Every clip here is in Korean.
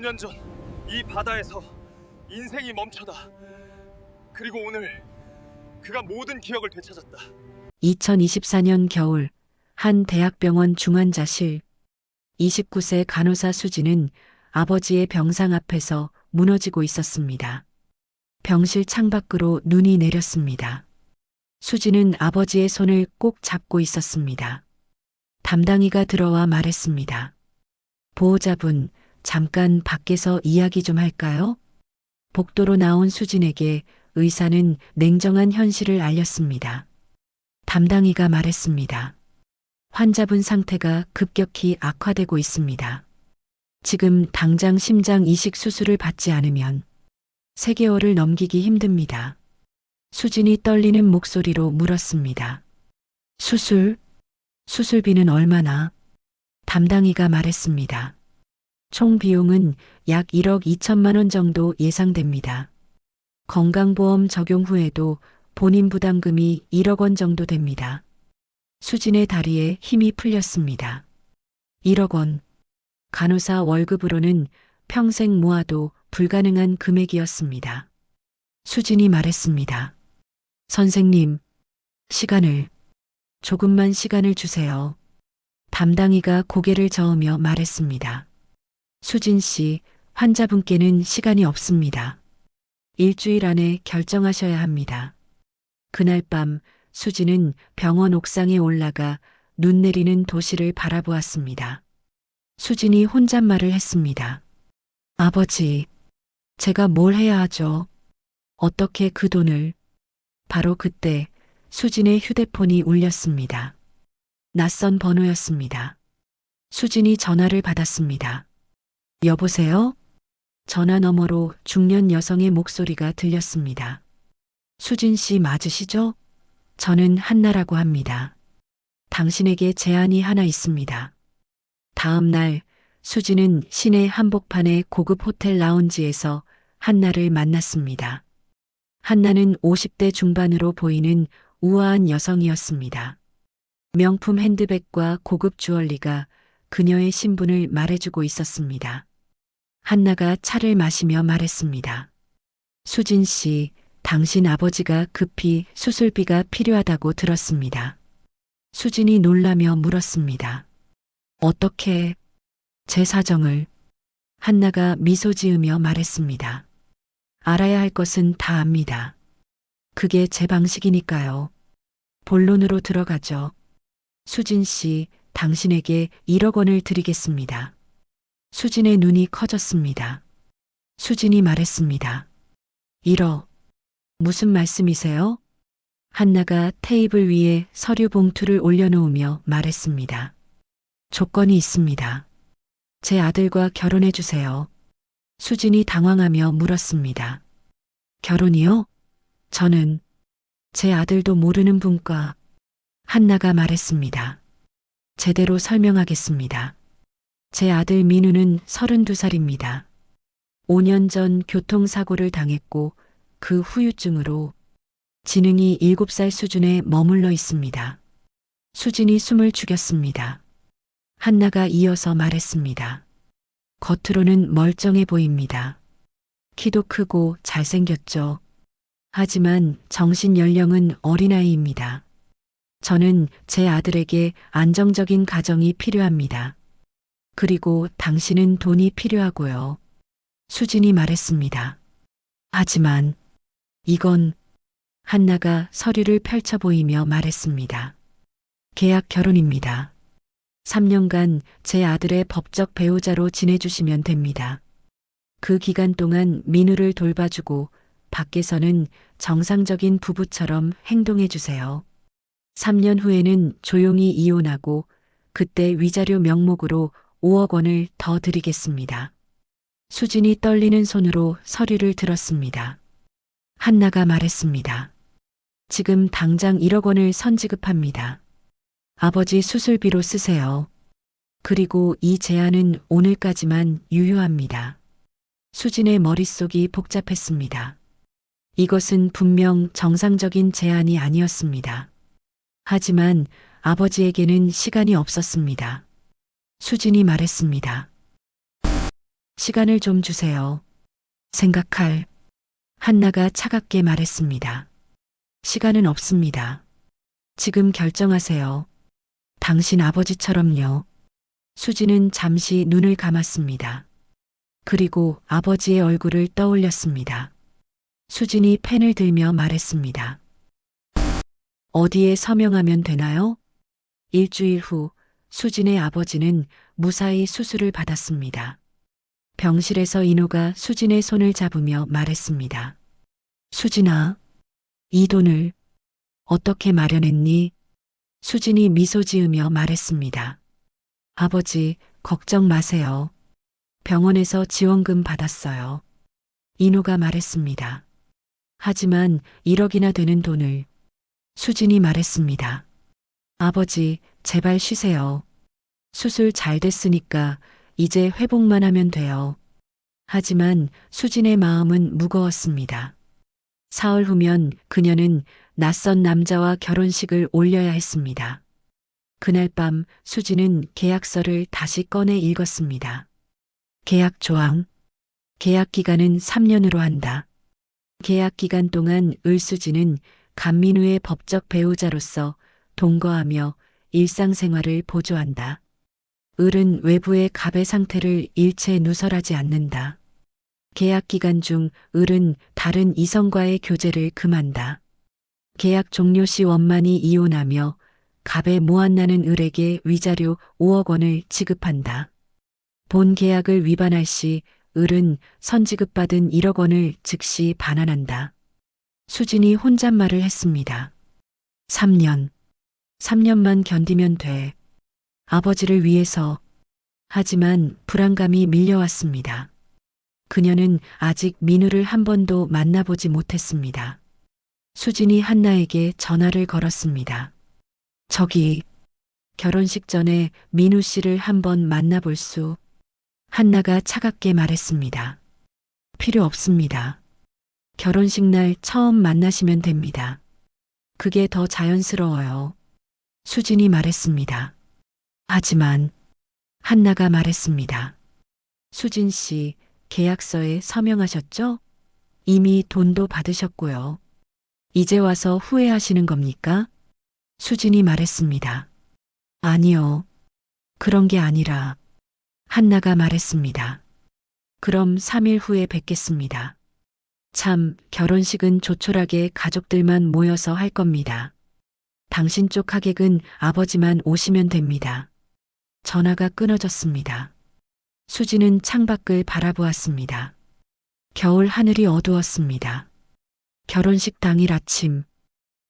5년 전 이 바다에서 인생이 멈춰다. 그리고 오늘 그가 모든 기억을 되찾았다. 2024년 겨울 한 대학병원 중환자실 29세 간호사 수지는 아버지의 병상 앞에서 무너지고 있었습니다. 병실 창밖으로 눈이 내렸습니다. 수지는 아버지의 손을 꼭 잡고 있었습니다. 담당이가 들어와 말했습니다. 보호자분, 잠깐 밖에서 이야기 좀 할까요? 복도로 나온 수진에게 의사는 냉정한 현실을 알렸습니다. 담당이가 말했습니다. 환자분 상태가 급격히 악화되고 있습니다. 지금 당장 심장 이식 수술을 받지 않으면 3개월을 넘기기 힘듭니다. 수진이 떨리는 목소리로 물었습니다. 수술비는 얼마나? 담당이가 말했습니다. 총 비용은 약 1억 2천만 원 정도 예상됩니다. 건강보험 적용 후에도 본인 부담금이 1억 원 정도 됩니다. 수진의 다리에 힘이 풀렸습니다. 1억 원. 간호사 월급으로는 평생 모아도 불가능한 금액이었습니다. 수진이 말했습니다. 선생님, 조금만 시간을 주세요. 담당이가 고개를 저으며 말했습니다. 수진 씨, 환자분께는 시간이 없습니다. 일주일 안에 결정하셔야 합니다. 그날 밤 수진은 병원 옥상에 올라가 눈 내리는 도시를 바라보았습니다. 수진이 혼잣말을 했습니다. 아버지, 제가 뭘 해야 하죠? 어떻게 그 돈을? 바로 그때 수진의 휴대폰이 울렸습니다. 낯선 번호였습니다. 수진이 전화를 받았습니다. 여보세요? 전화 너머로 중년 여성의 목소리가 들렸습니다. 수진 씨 맞으시죠? 저는 한나라고 합니다. 당신에게 제안이 하나 있습니다. 다음 날 수진은 시내 한복판의 고급 호텔 라운지에서 한나를 만났습니다. 한나는 50대 중반으로 보이는 우아한 여성이었습니다. 명품 핸드백과 고급 주얼리가 그녀의 신분을 말해주고 있었습니다. 한나가 차를 마시며 말했습니다. 수진 씨, 당신 아버지가 급히 수술비가 필요하다고 들었습니다. 수진이 놀라며 물었습니다. 어떻게? 제 사정을. 한나가 미소 지으며 말했습니다. 알아야 할 것은 다 압니다. 그게 제 방식이니까요. 본론으로 들어가죠. 수진 씨, 당신에게 1억 원을 드리겠습니다. 수진의 눈이 커졌습니다. 수진이 말했습니다. 1억. 무슨 말씀이세요? 한나가 테이블 위에 서류 봉투를 올려놓으며 말했습니다. 조건이 있습니다. 제 아들과 결혼해 주세요. 수진이 당황하며 물었습니다. 결혼이요? 저는 제 아들도 모르는 분과 한나가 말했습니다. 제대로 설명하겠습니다. 제 아들 민우는 32살입니다. 5년 전 교통사고를 당했고 그 후유증으로 지능이 7살 수준에 머물러 있습니다. 수진이 숨을 죽였습니다. 한나가 이어서 말했습니다. 겉으로는 멀쩡해 보입니다. 키도 크고 잘생겼죠. 하지만 정신 연령은 어린아이입니다. 저는 제 아들에게 안정적인 가정이 필요합니다. 그리고 당신은 돈이 필요하고요. 수진이 말했습니다. 하지만 이건 한나가 서류를 펼쳐 보이며 말했습니다. 계약 결혼입니다. 3년간 제 아들의 법적 배우자로 지내주시면 됩니다. 그 기간 동안 민우를 돌봐주고 밖에서는 정상적인 부부처럼 행동해 주세요. 3년 후에는 조용히 이혼하고 그때 위자료 명목으로 5억 원을 더 드리겠습니다. 수진이 떨리는 손으로 서류를 들었습니다. 한나가 말했습니다. 지금 당장 1억 원을 선지급합니다. 아버지 수술비로 쓰세요. 그리고 이 제안은 오늘까지만 유효합니다. 수진의 머릿속이 복잡했습니다. 이것은 분명 정상적인 제안이 아니었습니다. 하지만 아버지에게는 시간이 없었습니다. 수진이 말했습니다. 시간을 좀 주세요. 생각할. 한나가 차갑게 말했습니다. 시간은 없습니다. 지금 결정하세요. 당신 아버지처럼요. 수지는 잠시 눈을 감았습니다. 그리고 아버지의 얼굴을 떠올렸습니다. 수진이 펜을 들며 말했습니다. 어디에 서명하면 되나요? 일주일 후 수진의 아버지는 무사히 수술을 받았습니다. 병실에서 인호가 수진의 손을 잡으며 말했습니다. 수진아, 이 돈을 어떻게 마련했니? 수진이 미소 지으며 말했습니다. 아버지, 걱정 마세요. 병원에서 지원금 받았어요. 인호가 말했습니다. 하지만 1억이나 되는 돈을. 수진이 말했습니다. 아버지, 제발 쉬세요. 수술 잘 됐으니까 이제 회복만 하면 돼요. 하지만 수진의 마음은 무거웠습니다. 사흘 후면 그녀는 낯선 남자와 결혼식을 올려야 했습니다. 그날 밤 수진은 계약서를 다시 꺼내 읽었습니다. 계약 조항. 계약 기간은 3년으로 한다. 계약 기간 동안 을수진은 간민우의 법적 배우자로서 동거하며 일상생활을 보조한다. 을은 외부의 갑의 상태를 일체 누설하지 않는다. 계약 기간 중 을은 다른 이성과의 교제를 금한다. 계약 종료 시 원만히 이혼하며 갑의 모한나는 을에게 위자료 5억 원을 지급한다. 본 계약을 위반할 시 을은 선지급받은 1억 원을 즉시 반환한다. 수진이 혼잣말을 했습니다. 3년. 3년만 견디면 돼. 아버지를 위해서. 하지만 불안감이 밀려왔습니다. 그녀는 아직 민우를 한 번도 만나보지 못했습니다. 수진이 한나에게 전화를 걸었습니다. 저기, 결혼식 전에 민우 씨를 한번 만나볼 수. 한나가 차갑게 말했습니다. 필요 없습니다. 결혼식 날 처음 만나시면 됩니다. 그게 더 자연스러워요. 수진이 말했습니다. 하지만 한나가 말했습니다. 수진 씨, 계약서에 서명하셨죠? 이미 돈도 받으셨고요. 이제 와서 후회하시는 겁니까? 수진이 말했습니다. 아니요. 그런 게 아니라. 한나가 말했습니다. 그럼 3일 후에 뵙겠습니다. 참, 결혼식은 조촐하게 가족들만 모여서 할 겁니다. 당신 쪽 하객은 아버지만 오시면 됩니다. 전화가 끊어졌습니다. 수지는 창밖을 바라보았습니다. 겨울 하늘이 어두웠습니다. 결혼식 당일 아침,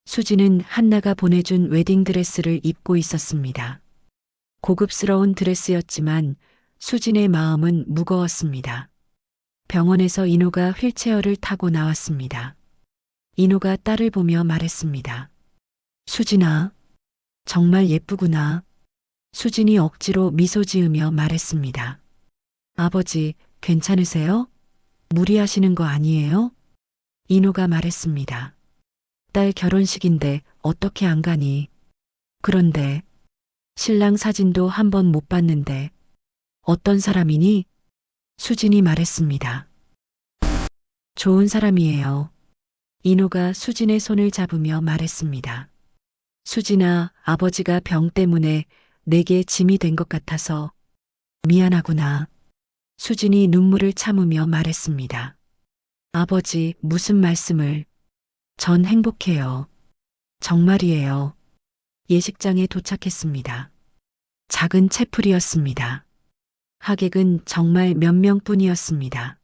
수지는 한나가 보내준 웨딩드레스를 입고 있었습니다. 고급스러운 드레스였지만 수진의 마음은 무거웠습니다. 병원에서 인호가 휠체어를 타고 나왔습니다. 인호가 딸을 보며 말했습니다. 수진아, 정말 예쁘구나. 수진이 억지로 미소 지으며 말했습니다. 아버지, 괜찮으세요? 무리하시는 거 아니에요? 인호가 말했습니다. 딸 결혼식인데 어떻게 안 가니? 그런데 신랑 사진도 한 번 못 봤는데 어떤 사람이니? 수진이 말했습니다. 좋은 사람이에요. 인호가 수진의 손을 잡으며 말했습니다. 수진아, 아버지가 병 때문에 내게 짐이 된 것 같아서 미안하구나. 수진이 눈물을 참으며 말했습니다. 아버지, 무슨 말씀을. 전 행복해요. 정말이에요. 예식장에 도착했습니다. 작은 채플이었습니다. 하객은 정말 몇 명뿐이었습니다.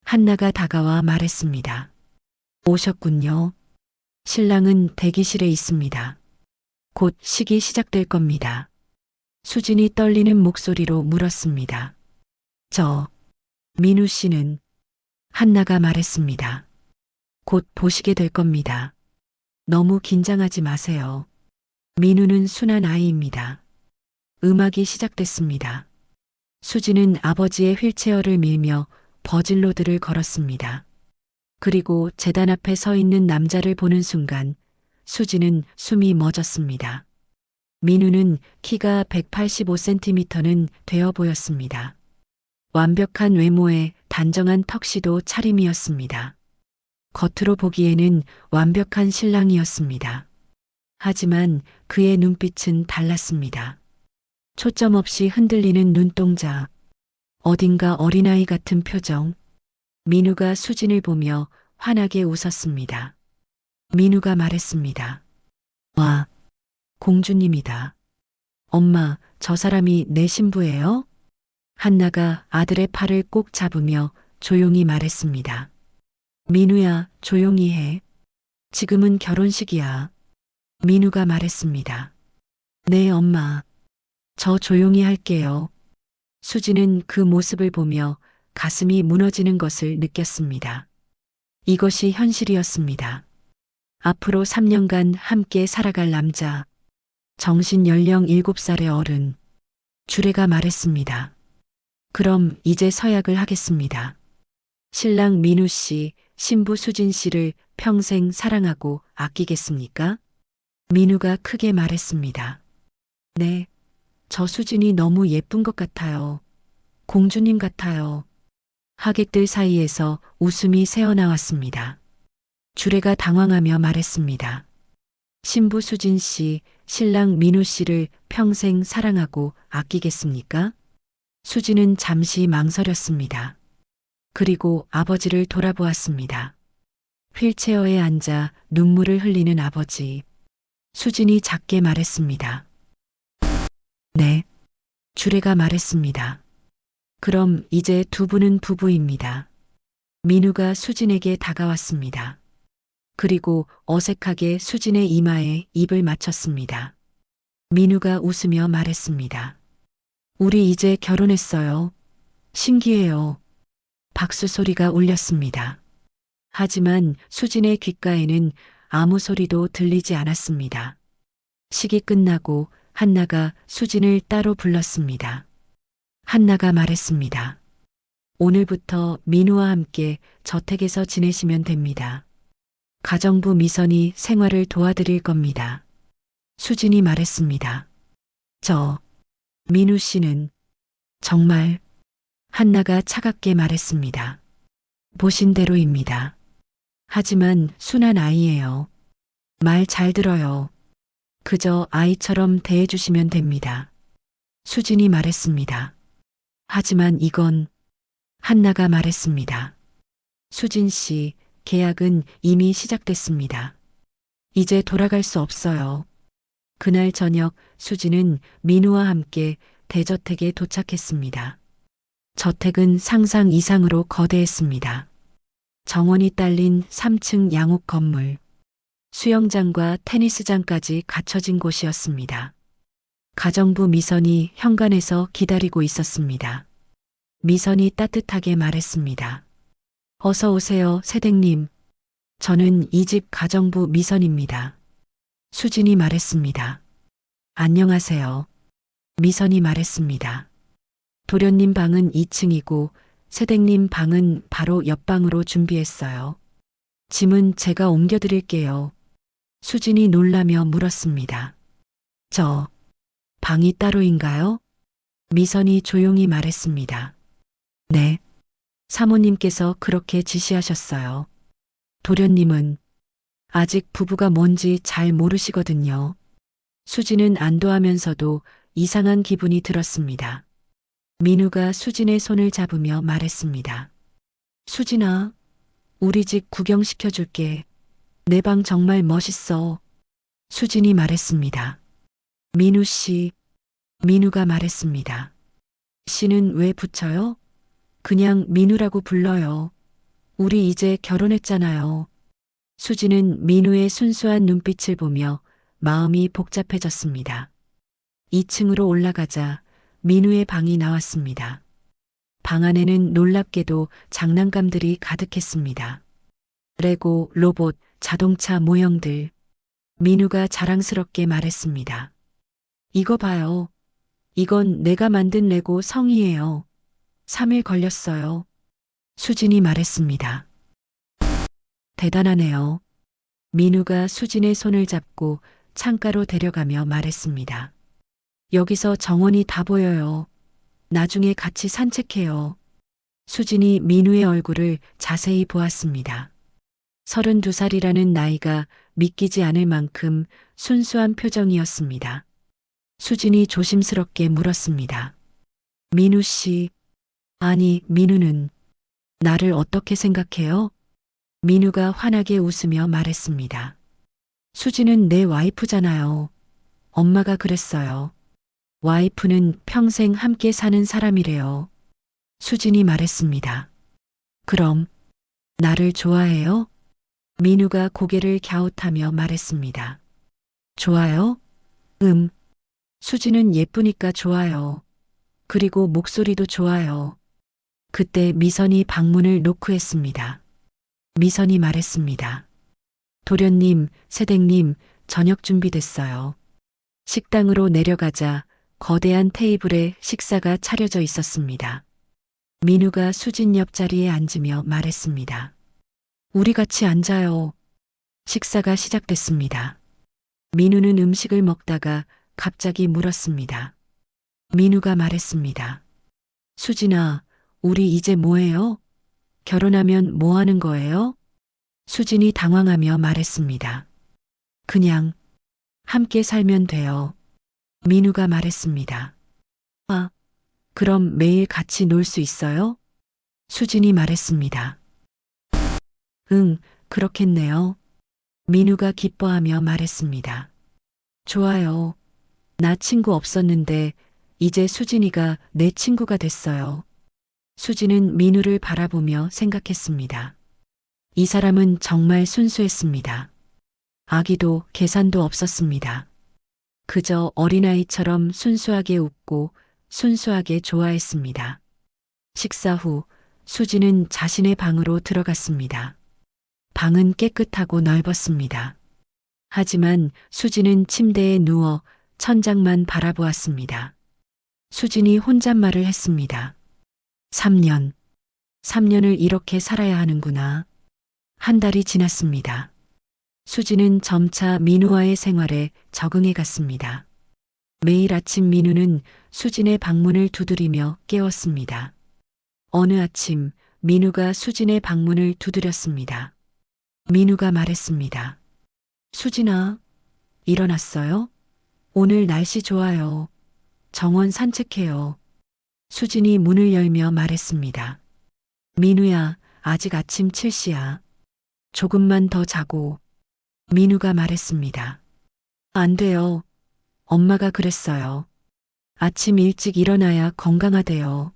한나가 다가와 말했습니다. 오셨군요. 신랑은 대기실에 있습니다. 곧 식이 시작될 겁니다. 수진이 떨리는 목소리로 물었습니다. 민우 씨는? 한나가 말했습니다. 곧 보시게 될 겁니다. 너무 긴장하지 마세요. 민우는 순한 아이입니다. 음악이 시작됐습니다. 수지는 아버지의 휠체어를 밀며 버질로드를 걸었습니다. 그리고 제단 앞에 서 있는 남자를 보는 순간 수지는 숨이 멎었습니다. 민우는 키가 185cm는 되어 보였습니다. 완벽한 외모에 단정한 턱시도 차림이었습니다. 겉으로 보기에는 완벽한 신랑이었습니다. 하지만 그의 눈빛은 달랐습니다. 초점 없이 흔들리는 눈동자, 어딘가 어린아이 같은 표정. 민우가 수진을 보며 환하게 웃었습니다. 민우가 말했습니다. 와, 공주님이다. 엄마, 저 사람이 내 신부예요? 한나가 아들의 팔을 꼭 잡으며 조용히 말했습니다. 민우야, 조용히 해. 지금은 결혼식이야. 민우가 말했습니다. 네, 엄마. 저 조용히 할게요. 수지는 그 모습을 보며 가슴이 무너지는 것을 느꼈습니다. 이것이 현실이었습니다. 앞으로 3년간 함께 살아갈 남자, 정신 연령 7살의 어른, 주례가 말했습니다. 그럼 이제 서약을 하겠습니다. 신랑 민우 씨, 신부 수진 씨를 평생 사랑하고 아끼겠습니까? 민우가 크게 말했습니다. 네, 저 수진이 너무 예쁜 것 같아요. 공주님 같아요. 하객들 사이에서 웃음이 새어나왔습니다. 주례가 당황하며 말했습니다. 신부 수진 씨, 신랑 민우 씨를 평생 사랑하고 아끼겠습니까? 수진은 잠시 망설였습니다. 그리고 아버지를 돌아보았습니다. 휠체어에 앉아 눈물을 흘리는 아버지. 수진이 작게 말했습니다. 네. 주례가 말했습니다. 그럼 이제 두 분은 부부입니다. 민우가 수진에게 다가왔습니다. 그리고 어색하게 수진의 이마에 입을 맞췄습니다. 민우가 웃으며 말했습니다. 우리 이제 결혼했어요. 신기해요. 박수 소리가 울렸습니다. 하지만 수진의 귓가에는 아무 소리도 들리지 않았습니다. 식이 끝나고 한나가 수진을 따로 불렀습니다. 한나가 말했습니다. 오늘부터 민우와 함께 저택에서 지내시면 됩니다. 가정부 미선이 생활을 도와드릴 겁니다. 수진이 말했습니다. 민우 씨는 정말 한나가 차갑게 말했습니다. 보신 대로입니다. 하지만 순한 아이예요. 말 잘 들어요. 그저 아이처럼 대해주시면 됩니다. 수진이 말했습니다. 하지만 이건 한나가 말했습니다. 수진 씨, 계약은 이미 시작됐습니다. 이제 돌아갈 수 없어요. 그날 저녁 수진은 민우와 함께 대저택에 도착했습니다. 저택은 상상 이상으로 거대했습니다. 정원이 딸린 3층 양옥 건물, 수영장과 테니스장까지 갖춰진 곳이었습니다. 가정부 미선이 현관에서 기다리고 있었습니다. 미선이 따뜻하게 말했습니다. 어서 오세요, 새댁님. 저는 이 집 가정부 미선입니다. 수진이 말했습니다. 안녕하세요. 미선이 말했습니다. 도련님 방은 2층이고 새댁님 방은 바로 옆방으로 준비했어요. 짐은 제가 옮겨드릴게요. 수진이 놀라며 물었습니다. 저 방이 따로인가요? 미선이 조용히 말했습니다. 네. 사모님께서 그렇게 지시하셨어요. 도련님은 아직 부부가 뭔지 잘 모르시거든요. 수진은 안도하면서도 이상한 기분이 들었습니다. 민우가 수진의 손을 잡으며 말했습니다. 수진아, 우리 집 구경시켜줄게. 내 방 정말 멋있어. 수진이 말했습니다. 민우 씨, 민우가 말했습니다. 씨는 왜 붙여요? 그냥 민우라고 불러요. 우리 이제 결혼했잖아요. 수진은 민우의 순수한 눈빛을 보며 마음이 복잡해졌습니다. 2층으로 올라가자 민우의 방이 나왔습니다. 방 안에는 놀랍게도 장난감들이 가득했습니다. 레고, 로봇, 자동차 모형들. 민우가 자랑스럽게 말했습니다. 이거 봐요. 이건 내가 만든 레고 성이에요. 3일 걸렸어요. 수진이 말했습니다. 대단하네요. 민우가 수진의 손을 잡고 창가로 데려가며 말했습니다. 여기서 정원이 다 보여요. 나중에 같이 산책해요. 수진이 민우의 얼굴을 자세히 보았습니다. 32살이라는 나이가 믿기지 않을 만큼 순수한 표정이었습니다. 수진이 조심스럽게 물었습니다. 민우 씨, 아니, 민우는 나를 어떻게 생각해요? 민우가 환하게 웃으며 말했습니다. 수진은 내 와이프잖아요. 엄마가 그랬어요. 와이프는 평생 함께 사는 사람이래요. 수진이 말했습니다. 그럼 나를 좋아해요? 민우가 고개를 갸웃하며 말했습니다. 좋아요? 수진은 예쁘니까 좋아요. 그리고 목소리도 좋아요. 그때 미선이 방문을 노크했습니다. 미선이 말했습니다. 도련님, 세댁님, 저녁 준비됐어요. 식당으로 내려가자 거대한 테이블에 식사가 차려져 있었습니다. 민우가 수진 옆자리에 앉으며 말했습니다. 우리 같이 앉아요. 식사가 시작됐습니다. 민우는 음식을 먹다가 갑자기 물었습니다. 민우가 말했습니다. 수진아, 우리 이제 뭐해요? 결혼하면 뭐 하는 거예요? 수진이 당황하며 말했습니다. 그냥 함께 살면 돼요. 민우가 말했습니다. 아, 그럼 매일 같이 놀 수 있어요? 수진이 말했습니다. 응, 그렇겠네요. 민우가 기뻐하며 말했습니다. 좋아요. 나 친구 없었는데 이제 수진이가 내 친구가 됐어요. 수진은 민우를 바라보며 생각했습니다. 이 사람은 정말 순수했습니다. 아기도 계산도 없었습니다. 그저 어린아이처럼 순수하게 웃고 순수하게 좋아했습니다. 식사 후 수진은 자신의 방으로 들어갔습니다. 방은 깨끗하고 넓었습니다. 하지만 수진은 침대에 누워 천장만 바라보았습니다. 수진이 혼잣말을 했습니다. 3년. 3년을 이렇게 살아야 하는구나. 한 달이 지났습니다. 수진은 점차 민우와의 생활에 적응해 갔습니다. 매일 아침 민우는 수진의 방문을 두드리며 깨웠습니다. 어느 아침 민우가 수진의 방문을 두드렸습니다. 민우가 말했습니다. 수진아, 일어났어요? 오늘 날씨 좋아요. 정원 산책해요. 수진이 문을 열며 말했습니다. 민우야, 아직 아침 7시야. 조금만 더 자고. 민우가 말했습니다. 안 돼요. 엄마가 그랬어요. 아침 일찍 일어나야 건강하대요.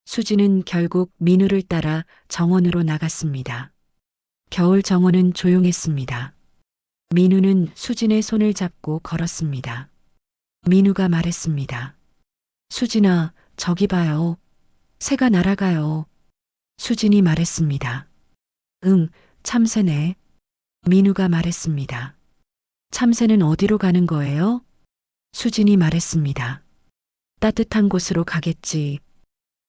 수진은 결국 민우를 따라 정원으로 나갔습니다. 겨울 정원은 조용했습니다. 민우는 수진의 손을 잡고 걸었습니다. 민우가 말했습니다. 수진아, 저기 봐요. 새가 날아가요. 수진이 말했습니다. 응, 참새네. 민우가 말했습니다. 참새는 어디로 가는 거예요? 수진이 말했습니다. 따뜻한 곳으로 가겠지.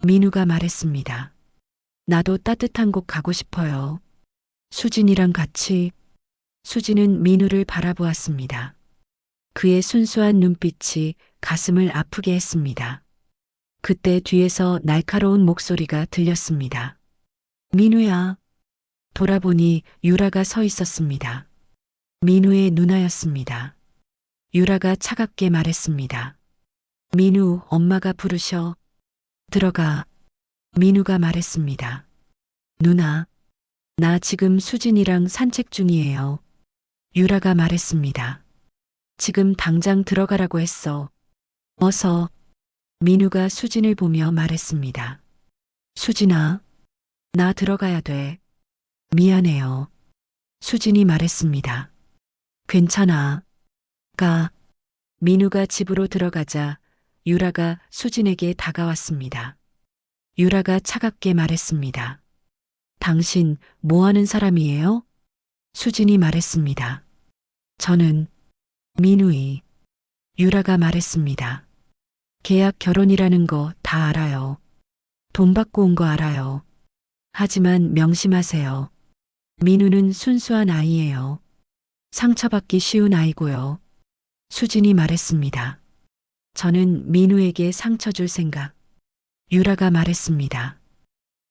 민우가 말했습니다. 나도 따뜻한 곳 가고 싶어요. 수진이랑 같이. 수진은 민우를 바라보았습니다. 그의 순수한 눈빛이 가슴을 아프게 했습니다. 그때 뒤에서 날카로운 목소리가 들렸습니다. 민우야. 돌아보니 유라가 서 있었습니다. 민우의 누나였습니다. 유라가 차갑게 말했습니다. 민우, 엄마가 부르셔. 들어가. 민우가 말했습니다. 누나, 나 지금 수진이랑 산책 중이에요. 유라가 말했습니다. 지금 당장 들어가라고 했어. 어서. 민우가 수진을 보며 말했습니다. 수진아, 나 들어가야 돼. 미안해요. 수진이 말했습니다. 괜찮아. 가. 민우가 집으로 들어가자 유라가 수진에게 다가왔습니다. 유라가 차갑게 말했습니다. 당신 뭐 하는 사람이에요? 수진이 말했습니다. 저는 민우이. 유라가 말했습니다. 계약 결혼이라는 거 다 알아요. 돈 받고 온 거 알아요. 하지만 명심하세요. 민우는 순수한 아이예요. 상처받기 쉬운 아이고요. 수진이 말했습니다. 저는 민우에게 상처 줄 생각 유라가 말했습니다.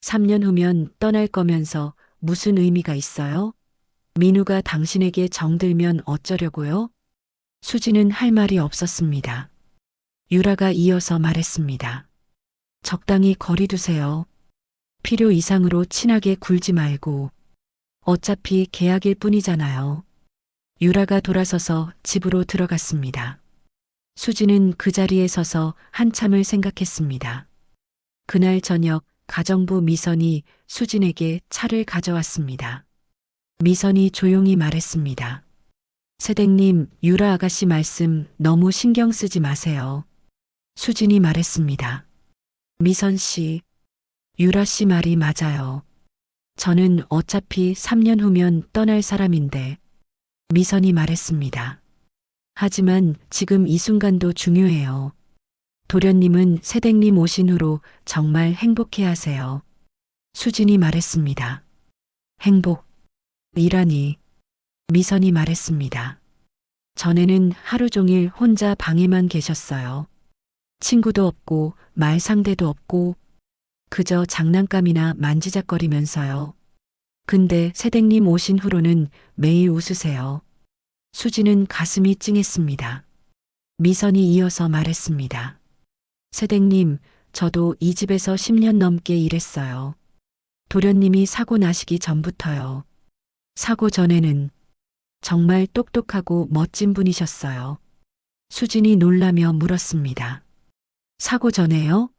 3년 후면 떠날 거면서 무슨 의미가 있어요? 민우가 당신에게 정들면 어쩌려고요? 수지는 할 말이 없었습니다. 유라가 이어서 말했습니다. 적당히 거리 두세요. 필요 이상으로 친하게 굴지 말고. 어차피 계약일 뿐이잖아요. 유라가 돌아서서 집으로 들어갔습니다. 수지는 그 자리에 서서 한참을 생각했습니다. 그날 저녁 가정부 미선이 수진에게 차를 가져왔습니다. 미선이 조용히 말했습니다. 세댁님, 유라 아가씨 말씀 너무 신경 쓰지 마세요. 수진이 말했습니다. 미선 씨, 유라 씨 말이 맞아요. 저는 어차피 3년 후면 떠날 사람인데. 미선이 말했습니다. 하지만 지금 이 순간도 중요해요. 도련님은 세댁님 오신 후로 정말 행복해 하세요. 수진이 말했습니다. 행복이라니. 미선이 말했습니다. 전에는 하루 종일 혼자 방에만 계셨어요. 친구도 없고 말 상대도 없고 그저 장난감이나 만지작거리면서요. 근데 세댁님 오신 후로는 매일 웃으세요. 수지는 가슴이 찡했습니다. 미선이 이어서 말했습니다. 세댁님, 저도 이 집에서 10년 넘게 일했어요. 도련님이 사고 나시기 전부터요. 사고 전에는 정말 똑똑하고 멋진 분이셨어요. 수진이 놀라며 물었습니다. 사고 전에요?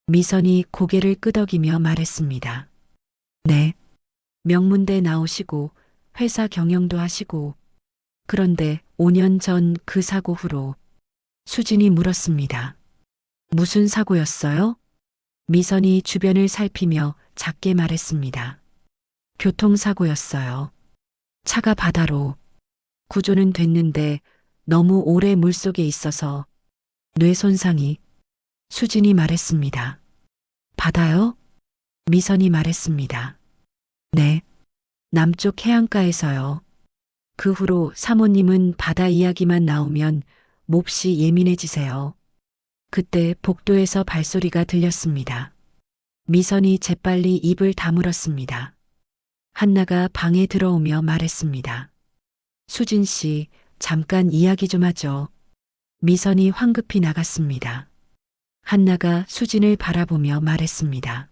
미선이 고개를 끄덕이며 말했습니다. 네. 명문대 나오시고 회사 경영도 하시고 그런데 5년 전 그 사고 후로 수진이 물었습니다. 무슨 사고였어요? 미선이 주변을 살피며 작게 말했습니다. 교통사고였어요. 차가 바다로 구조는 됐는데 너무 오래 물속에 있어서 뇌 손상이. 수진이 말했습니다. 바다요? 미선이 말했습니다. 네. 남쪽 해안가에서요. 그 후로 사모님은 바다 이야기만 나오면 몹시 예민해지세요. 그때 복도에서 발소리가 들렸습니다. 미선이 재빨리 입을 다물었습니다. 한나가 방에 들어오며 말했습니다. 수진 씨, 잠깐 이야기 좀 하죠. 미선이 황급히 나갔습니다. 한나가 수진을 바라보며 말했습니다.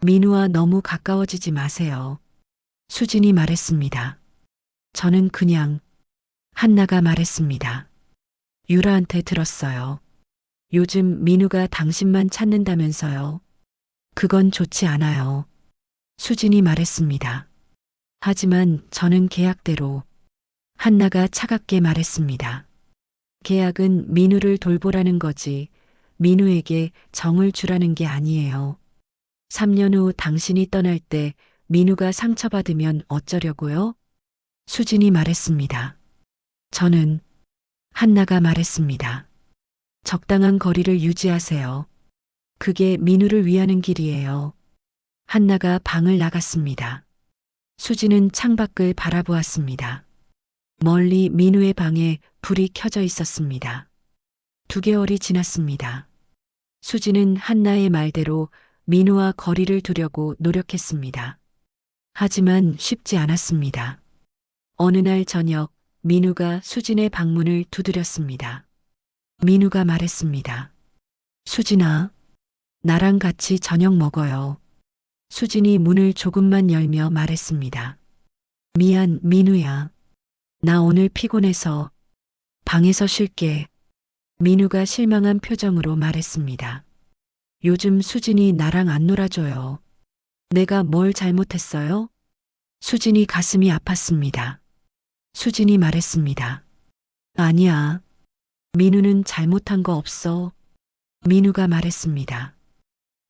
민우와 너무 가까워지지 마세요. 수진이 말했습니다. 저는 그냥. 한나가 말했습니다. 유라한테 들었어요. 요즘 민우가 당신만 찾는다면서요. 그건 좋지 않아요. 수진이 말했습니다. 하지만 저는 계약대로. 한나가 차갑게 말했습니다. 계약은 민우를 돌보라는 거지 민우에게 정을 주라는 게 아니에요. 3년 후 당신이 떠날 때 민우가 상처받으면 어쩌려고요? 수진이 말했습니다. 저는. 한나가 말했습니다. 적당한 거리를 유지하세요. 그게 민우를 위하는 길이에요. 한나가 방을 나갔습니다. 수진은 창밖을 바라보았습니다. 멀리 민우의 방에 불이 켜져 있었습니다. 2개월이 지났습니다. 수진은 한나의 말대로 민우와 거리를 두려고 노력했습니다. 하지만 쉽지 않았습니다. 어느 날 저녁 민우가 수진의 방문을 두드렸습니다. 민우가 말했습니다. 수진아, 나랑 같이 저녁 먹어요. 수진이 문을 조금만 열며 말했습니다. 미안, 민우야. 나 오늘 피곤해서 방에서 쉴게. 민우가 실망한 표정으로 말했습니다. 요즘 수진이 나랑 안 놀아줘요. 내가 뭘 잘못했어요? 수진이 가슴이 아팠습니다. 수진이 말했습니다. 아니야. 민우는 잘못한 거 없어. 민우가 말했습니다.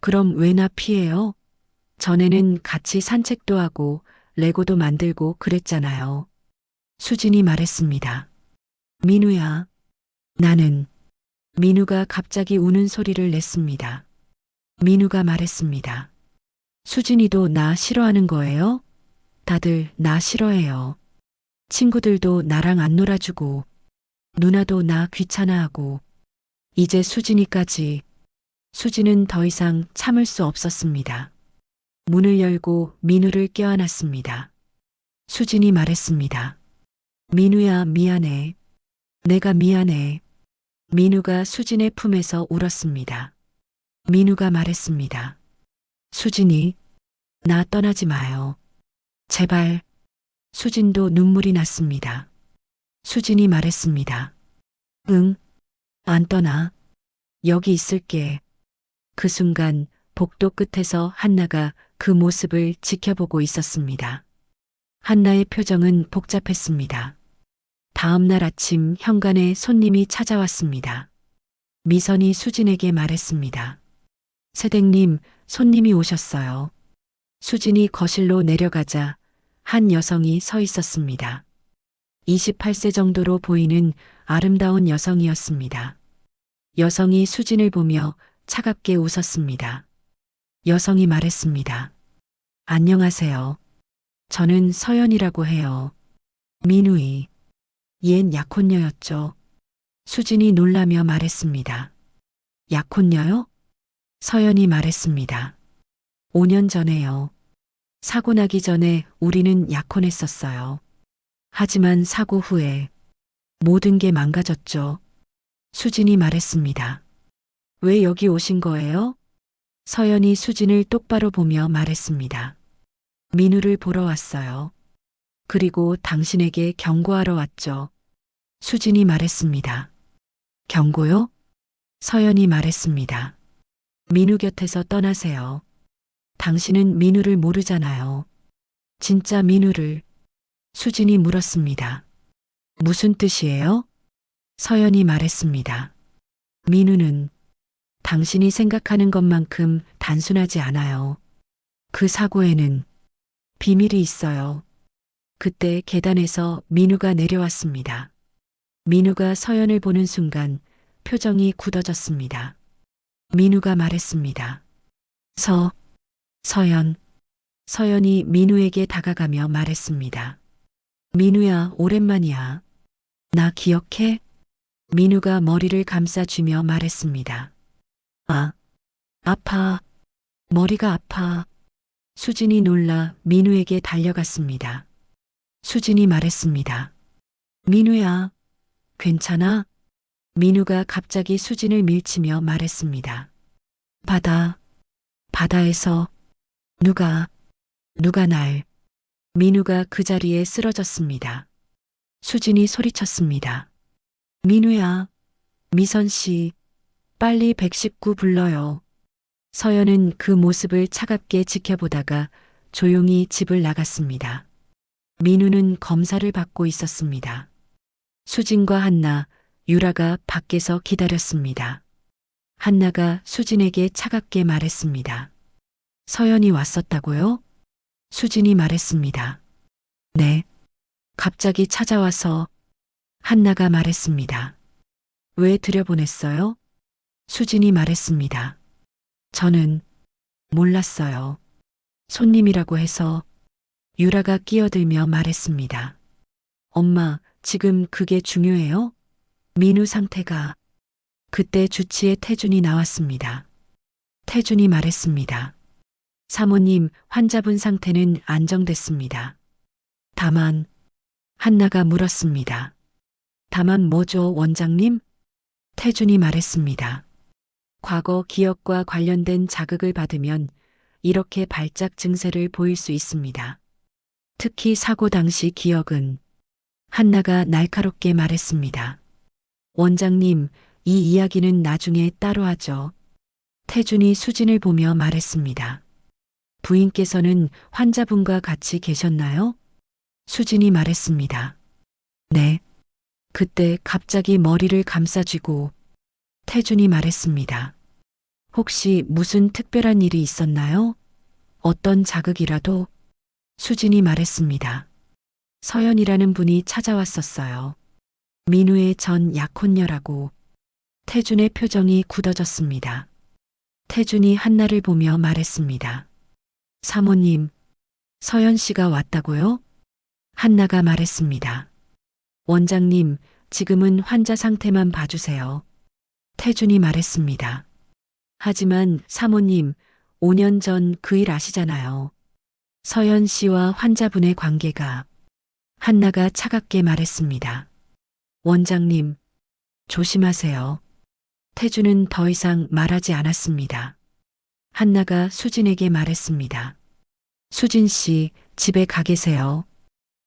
그럼 왜 나 피해요? 전에는 같이 산책도 하고 레고도 만들고 그랬잖아요. 수진이 말했습니다. 민우야, 나는. 민우가 갑자기 우는 소리를 냈습니다. 민우가 말했습니다. 수진이도 나 싫어하는 거예요? 다들 나 싫어해요. 친구들도 나랑 안 놀아주고 누나도 나 귀찮아하고 이제 수진이까지. 수진은 더 이상 참을 수 없었습니다. 문을 열고 민우를 껴안았습니다. 수진이 말했습니다. 민우야, 미안해. 내가 미안해. 민우가 수진의 품에서 울었습니다. 민우가 말했습니다. 수진이, 나 떠나지 마요. 제발. 수진도 눈물이 났습니다. 수진이 말했습니다. 응, 안 떠나. 여기 있을게. 그 순간 복도 끝에서 한나가 그 모습을 지켜보고 있었습니다. 한나의 표정은 복잡했습니다. 다음 날 아침 현관에 손님이 찾아왔습니다. 미선이 수진에게 말했습니다. 새댁님, 손님이 오셨어요. 수진이 거실로 내려가자 한 여성이 서 있었습니다. 28세 정도로 보이는 아름다운 여성이었습니다. 여성이 수진을 보며 차갑게 웃었습니다. 여성이 말했습니다. 안녕하세요. 저는 서연이라고 해요. 민우이. 얜 약혼녀였죠. 수진이 놀라며 말했습니다. 약혼녀요? 서연이 말했습니다. 5년 전에요. 사고 나기 전에 우리는 약혼했었어요. 하지만 사고 후에 모든 게 망가졌죠. 수진이 말했습니다. 왜 여기 오신 거예요? 서연이 수진을 똑바로 보며 말했습니다. 민우를 보러 왔어요. 그리고 당신에게 경고하러 왔죠. 수진이 말했습니다. 경고요? 서연이 말했습니다. 민우 곁에서 떠나세요. 당신은 민우를 모르잖아요. 진짜 민우를. 수진이 물었습니다. 무슨 뜻이에요? 서연이 말했습니다. 민우는 당신이 생각하는 것만큼 단순하지 않아요. 그 사고에는 비밀이 있어요. 그때 계단에서 민우가 내려왔습니다. 민우가 서연을 보는 순간 표정이 굳어졌습니다. 민우가 말했습니다. 서연. 서연이 민우에게 다가가며 말했습니다. 민우야, 오랜만이야. 나 기억해? 민우가 머리를 감싸주며 말했습니다. 아파. 머리가 아파. 수진이 놀라 민우에게 달려갔습니다. 수진이 말했습니다. 민우야, 괜찮아? 민우가 갑자기 수진을 밀치며 말했습니다. 바다에서 누가 날. 민우가 그 자리에 쓰러졌습니다. 수진이 소리쳤습니다. 민우야, 미선 씨, 빨리 119 불러요. 서연은 그 모습을 차갑게 지켜보다가 조용히 집을 나갔습니다. 민우는 검사를 받고 있었습니다. 수진과 한나, 유라가 밖에서 기다렸습니다. 한나가 수진에게 차갑게 말했습니다. 서연이 왔었다고요? 수진이 말했습니다. 네. 갑자기 찾아와서. 한나가 말했습니다. 왜 들여보냈어요? 수진이 말했습니다. 저는 몰랐어요. 손님이라고 해서. 유라가 끼어들며 말했습니다. 엄마, 지금 그게 중요해요? 민우 상태가. 그때 주치의 태준이 나왔습니다. 태준이 말했습니다. 사모님, 환자분 상태는 안정됐습니다. 다만, 한나가 물었습니다. 다만 뭐죠, 원장님? 태준이 말했습니다. 과거 기억과 관련된 자극을 받으면 이렇게 발작 증세를 보일 수 있습니다. 특히 사고 당시 기억은. 한나가 날카롭게 말했습니다. 원장님, 이 이야기는 나중에 따로 하죠. 태준이 수진을 보며 말했습니다. 부인께서는 환자분과 같이 계셨나요? 수진이 말했습니다. 네. 그때 갑자기 머리를 감싸쥐고. 태준이 말했습니다. 혹시 무슨 특별한 일이 있었나요? 어떤 자극이라도? 수진이 말했습니다. 서연이라는 분이 찾아왔었어요. 민우의 전 약혼녀라고. 태준의 표정이 굳어졌습니다. 태준이 한나를 보며 말했습니다. 사모님, 서연 씨가 왔다고요? 한나가 말했습니다. 원장님, 지금은 환자 상태만 봐주세요. 태준이 말했습니다. 하지만 사모님, 5년 전 그 일 아시잖아요. 서연 씨와 환자분의 관계가. 한나가 차갑게 말했습니다. 원장님, 조심하세요. 태주는 더 이상 말하지 않았습니다. 한나가 수진에게 말했습니다. 수진 씨, 집에 가 계세요.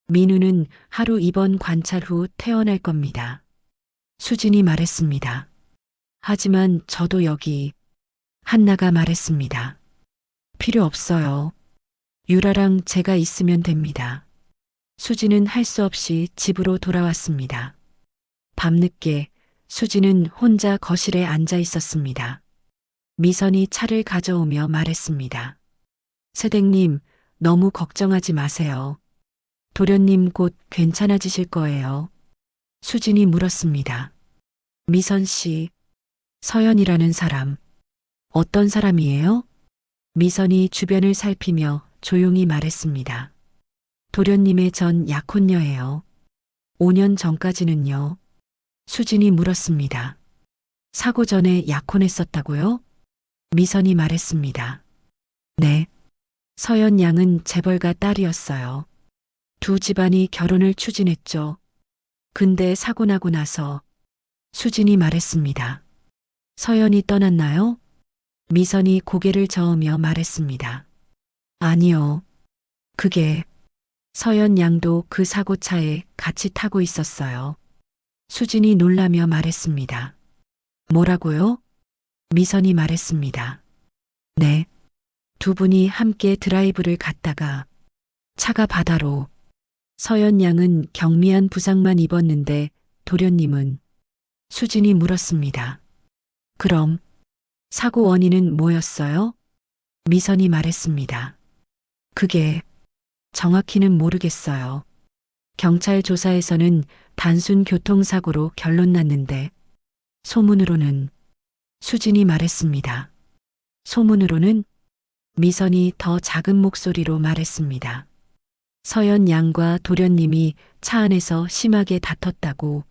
민우는 하루 입원 관찰 후 퇴원할 겁니다. 수진이 말했습니다. 하지만 저도 여기. 한나가 말했습니다. 필요 없어요. 유라랑 제가 있으면 됩니다. 수진은 할 수 없이 집으로 돌아왔습니다. 밤늦게 수진은 혼자 거실에 앉아 있었습니다. 미선이 차를 가져오며 말했습니다. 세댁님, 너무 걱정하지 마세요. 도련님 곧 괜찮아지실 거예요. 수진이 물었습니다. 미선 씨, 서연이라는 사람, 어떤 사람이에요? 미선이 주변을 살피며 조용히 말했습니다. 도련님의 전 약혼녀예요. 5년 전까지는요. 수진이 물었습니다. 사고 전에 약혼했었다고요? 미선이 말했습니다. 네. 서연 양은 재벌가 딸이었어요. 두 집안이 결혼을 추진했죠. 근데 사고 나고 나서 수진이 말했습니다. 서연이 떠났나요? 미선이 고개를 저으며 말했습니다. 아니요. 그게 서연 양도 그 사고차에 같이 타고 있었어요. 수진이 놀라며 말했습니다. 뭐라고요? 미선이 말했습니다. 네. 두 분이 함께 드라이브를 갔다가 차가 바다로. 서연 양은 경미한 부상만 입었는데 도련님은. 수진이 물었습니다. 그럼 사고 원인은 뭐였어요? 미선이 말했습니다. 그게 정확히는 모르겠어요. 경찰 조사에서는 단순 교통사고로 결론 났는데 소문으로는. 수진이 말했습니다. 소문으로는. 미선이 더 작은 목소리로 말했습니다. 서연 양과 도련님이 차 안에서 심하게 다퉜다고.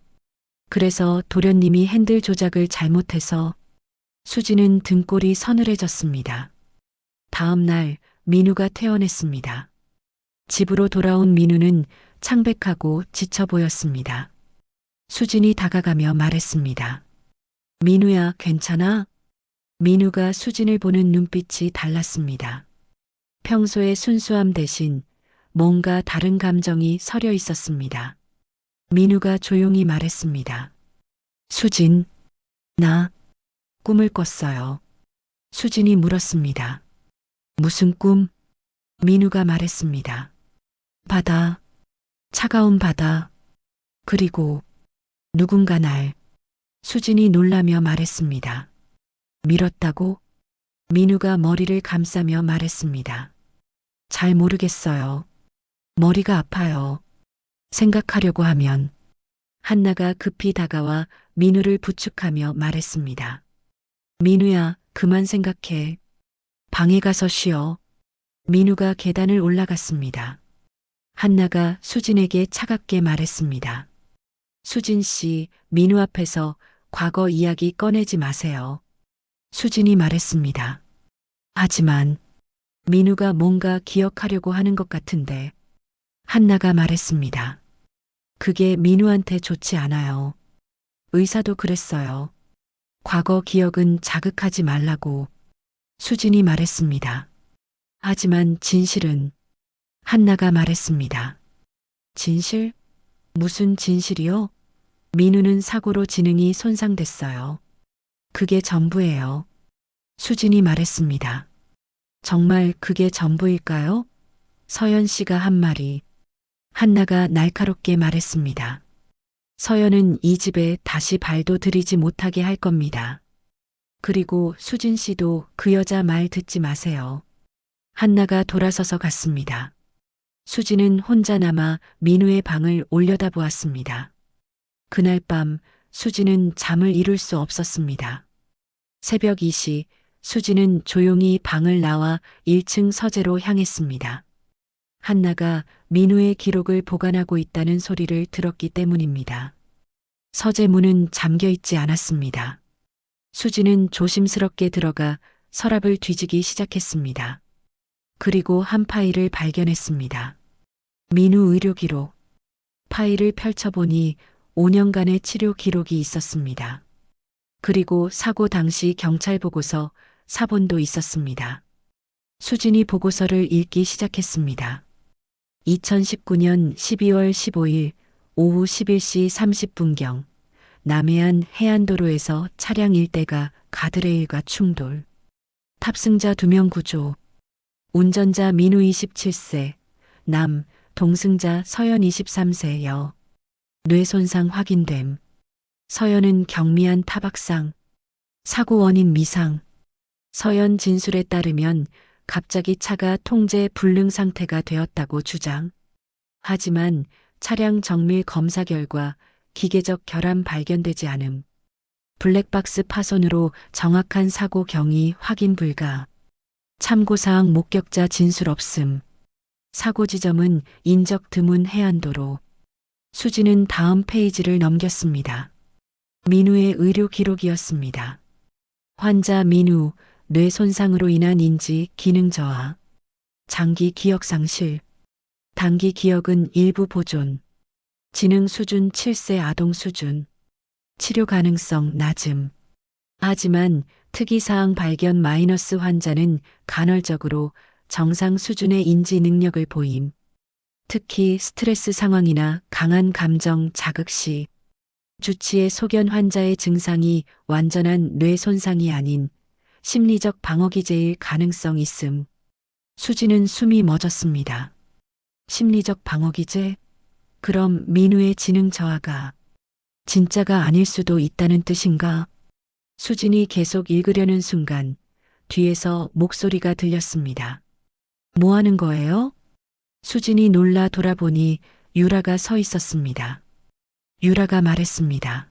그래서 도련님이 핸들 조작을 잘못해서. 수진은 등골이 서늘해졌습니다. 다음 날 민우가 퇴원했습니다. 집으로 돌아온 민우는 창백하고 지쳐 보였습니다. 수진이 다가가며 말했습니다. 민우야, 괜찮아? 민우가 수진을 보는 눈빛이 달랐습니다. 평소의 순수함 대신 뭔가 다른 감정이 서려 있었습니다. 민우가 조용히 말했습니다. 수진, 나 꿈을 꿨어요. 수진이 물었습니다. 무슨 꿈? 민우가 말했습니다. 바다, 차가운 바다, 그리고 누군가 날. 수진이 놀라며 말했습니다. 밀었다고? 민우가 머리를 감싸며 말했습니다. 잘 모르겠어요. 머리가 아파요. 생각하려고 하면. 한나가 급히 다가와 민우를 부축하며 말했습니다. 민우야, 그만 생각해. 방에 가서 쉬어. 민우가 계단을 올라갔습니다. 한나가 수진에게 차갑게 말했습니다. 수진 씨, 민우 앞에서 과거 이야기 꺼내지 마세요. 수진이 말했습니다. 하지만 민우가 뭔가 기억하려고 하는 것 같은데. 한나가 말했습니다. 그게 민우한테 좋지 않아요. 의사도 그랬어요. 과거 기억은 자극하지 말라고. 수진이 말했습니다. 하지만 진실은. 한나가 말했습니다. 진실? 무슨 진실이요? 민우는 사고로 지능이 손상됐어요. 그게 전부예요. 수진이 말했습니다. 정말 그게 전부일까요? 서연 씨가 한 말이. 한나가 날카롭게 말했습니다. 서연은 이 집에 다시 발도 들이지 못하게 할 겁니다. 그리고 수진 씨도 그 여자 말 듣지 마세요. 한나가 돌아서서 갔습니다. 수진은 혼자 남아 민우의 방을 올려다보았습니다. 그날 밤 수진은 잠을 이룰 수 없었습니다. 새벽 2시 수진은 조용히 방을 나와 1층 서재로 향했습니다. 한나가 민우의 기록을 보관하고 있다는 소리를 들었기 때문입니다. 서재 문은 잠겨 있지 않았습니다. 수진은 조심스럽게 들어가 서랍을 뒤지기 시작했습니다. 그리고 한 파일을 발견했습니다. 민우 의료 기록. 파일을 펼쳐보니 5년간의 치료 기록이 있었습니다. 그리고 사고 당시 경찰 보고서 사본도 있었습니다. 수진이 보고서를 읽기 시작했습니다. 2019년 12월 15일 오후 11시 30분경 남해안 해안도로에서 차량 1대가 가드레일과 충돌. 탑승자 2명 구조. 운전자 민우 27세, 남, 동승자 서연 23세 여. 뇌손상 확인됨. 서연은 경미한 타박상. 사고 원인 미상. 서연 진술에 따르면 갑자기 차가 통제 불능 상태가 되었다고 주장. 하지만 차량 정밀 검사 결과 기계적 결함 발견되지 않음. 블랙박스 파손으로 정확한 사고 경위 확인 불가. 참고사항 목격자 진술 없음. 사고 지점은 인적 드문 해안도로. 수진은 다음 페이지를 넘겼습니다. 민우의 의료 기록이었습니다. 환자 민우, 뇌 손상으로 인한 인지 기능 저하. 장기 기억 상실. 단기 기억은 일부 보존. 지능 수준 7세 아동 수준. 치료 가능성 낮음. 하지만 특이사항 발견 마이너스 환자는 간헐적으로 정상 수준의 인지 능력을 보임. 특히 스트레스 상황이나 강한 감정 자극 시 주치의 소견 환자의 증상이 완전한 뇌 손상이 아닌 심리적 방어 기제일 가능성 있음. 수진은 숨이 멎었습니다. 심리적 방어 기제? 그럼 민우의 지능 저하가 진짜가 아닐 수도 있다는 뜻인가? 수진이 계속 읽으려는 순간 뒤에서 목소리가 들렸습니다. 뭐 하는 거예요? 수진이 놀라 돌아보니 유라가 서 있었습니다. 유라가 말했습니다.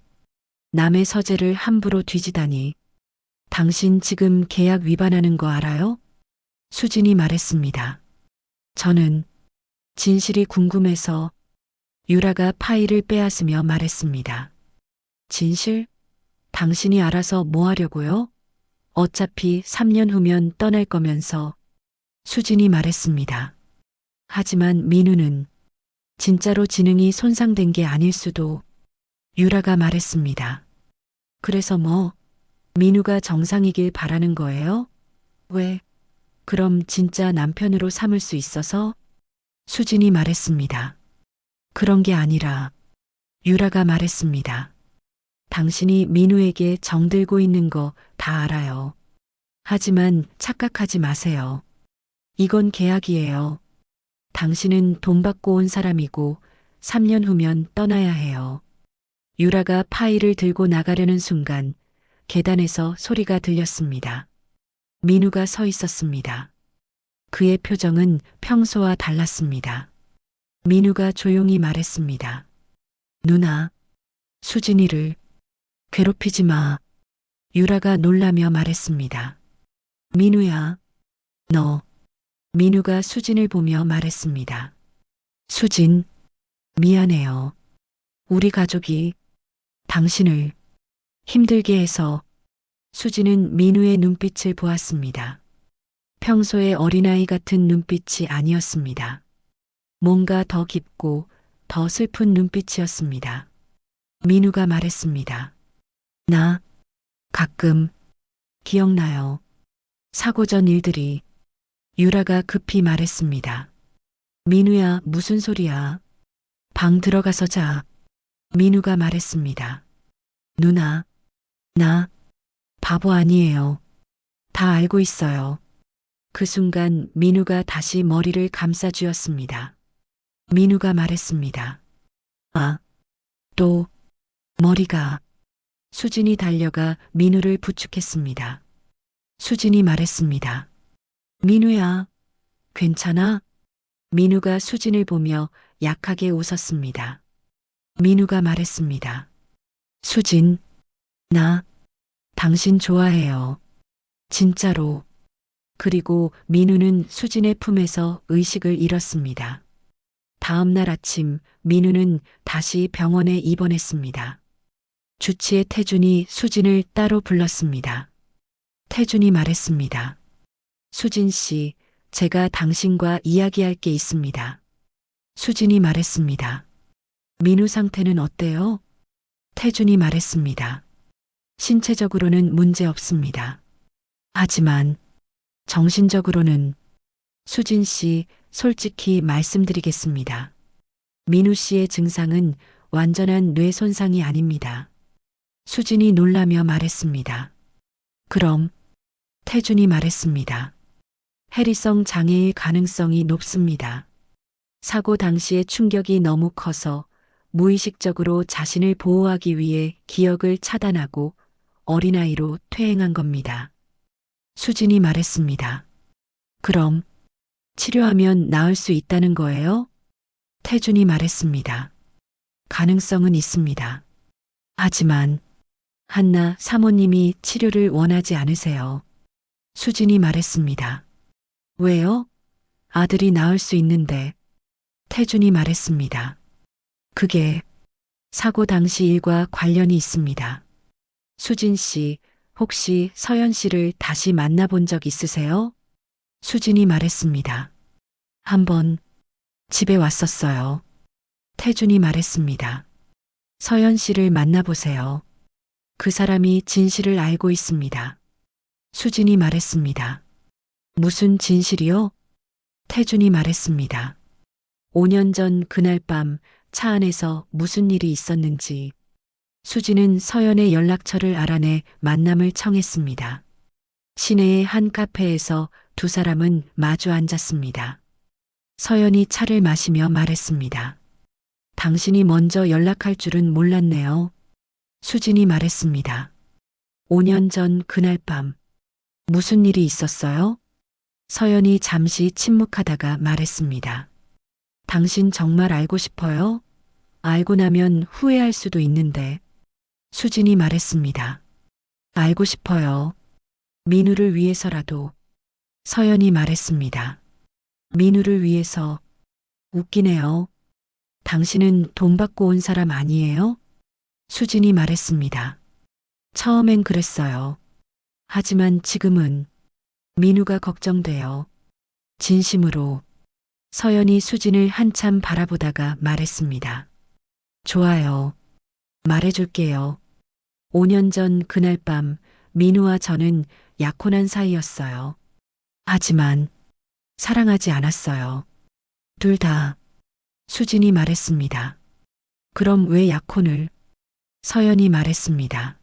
남의 서재를 함부로 뒤지다니. 당신 지금 계약 위반하는 거 알아요? 수진이 말했습니다. 저는 진실이 궁금해서. 유라가 파일을 빼앗으며 말했습니다. 진실? 당신이 알아서 뭐 하려고요? 어차피 3년 후면 떠날 거면서. 수진이 말했습니다. 하지만 민우는 진짜로 지능이 손상된 게 아닐 수도. 유라가 말했습니다. 그래서 뭐? 민우가 정상이길 바라는 거예요? 왜? 그럼 진짜 남편으로 삼을 수 있어서? 수진이 말했습니다. 그런 게 아니라. 유라가 말했습니다. 당신이 민우에게 정들고 있는 거 다 알아요. 하지만 착각하지 마세요. 이건 계약이에요. 당신은 돈 받고 온 사람이고 3년 후면 떠나야 해요. 유라가 파일을 들고 나가려는 순간 계단에서 소리가 들렸습니다. 민우가 서 있었습니다. 그의 표정은 평소와 달랐습니다. 민우가 조용히 말했습니다. 누나, 수진이를 괴롭히지 마. 유라가 놀라며 말했습니다. 민우야, 너. 민우가 수진을 보며 말했습니다. 수진, 미안해요. 우리 가족이 당신을 힘들게 해서. 수진은 민우의 눈빛을 보았습니다. 평소의 어린아이 같은 눈빛이 아니었습니다. 뭔가 더 깊고 더 슬픈 눈빛이었습니다. 민우가 말했습니다. 나 가끔 기억나요. 사고 전 일들이. 유라가 급히 말했습니다. 민우야, 무슨 소리야? 방 들어가서 자. 민우가 말했습니다. 누나, 나 바보 아니에요. 다 알고 있어요. 그 순간 민우가 다시 머리를 감싸쥐었습니다. 민우가 말했습니다. 아, 또 머리가. 수진이 달려가 민우를 부축했습니다. 수진이 말했습니다. 민우야, 괜찮아? 민우가 수진을 보며 약하게 웃었습니다. 민우가 말했습니다. 수진, 나 당신 좋아해요. 진짜로. 그리고 민우는 수진의 품에서 의식을 잃었습니다. 다음 날 아침 민우는 다시 병원에 입원했습니다. 주치의 태준이 수진을 따로 불렀습니다. 태준이 말했습니다. 수진 씨, 제가 당신과 이야기할 게 있습니다. 수진이 말했습니다. 민우 상태는 어때요? 태준이 말했습니다. 신체적으로는 문제 없습니다. 하지만 정신적으로는 수진 씨, 솔직히 말씀드리겠습니다. 민우 씨의 증상은 완전한 뇌 손상이 아닙니다. 수진이 놀라며 말했습니다. 그럼 태준이 말했습니다. 해리성 장애일 가능성이 높습니다. 사고 당시의 충격이 너무 커서 무의식적으로 자신을 보호하기 위해 기억을 차단하고 어린아이로 퇴행한 겁니다. 수진이 말했습니다. 그럼 치료하면 나을 수 있다는 거예요? 태준이 말했습니다. 가능성은 있습니다. 하지만 한나 사모님이 치료를 원하지 않으세요. 수진이 말했습니다. 왜요? 아들이 낳을 수 있는데. 태준이 말했습니다. 그게 사고 당시 일과 관련이 있습니다. 수진 씨, 혹시 서연 씨를 다시 만나본 적 있으세요? 수진이 말했습니다. 한번 집에 왔었어요. 태준이 말했습니다. 서연 씨를 만나보세요. 그 사람이 진실을 알고 있습니다. 수진이 말했습니다. 무슨 진실이요? 태준이 말했습니다. 5년 전 그날 밤 차 안에서 무슨 일이 있었는지 수진은 서연의 연락처를 알아내 만남을 청했습니다. 시내의 한 카페에서 두 사람은 마주 앉았습니다. 서연이 차를 마시며 말했습니다. 당신이 먼저 연락할 줄은 몰랐네요. 수진이 말했습니다. 5년 전 그날 밤 무슨 일이 있었어요? 서연이 잠시 침묵하다가 말했습니다. 당신 정말 알고 싶어요? 알고 나면 후회할 수도 있는데. 수진이 말했습니다. 알고 싶어요. 민우를 위해서라도. 서연이 말했습니다. 민우를 위해서. 웃기네요. 당신은 돈 받고 온 사람 아니에요? 수진이 말했습니다. 처음엔 그랬어요. 하지만 지금은 민우가 걱정돼요. 진심으로. 서연이 수진을 한참 바라보다가 말했습니다. 좋아요. 말해줄게요. 5년 전 그날 밤 민우와 저는 약혼한 사이였어요. 하지만 사랑하지 않았어요. 둘 다. 수진이 말했습니다. 그럼 왜 약혼을? 서연이 말했습니다.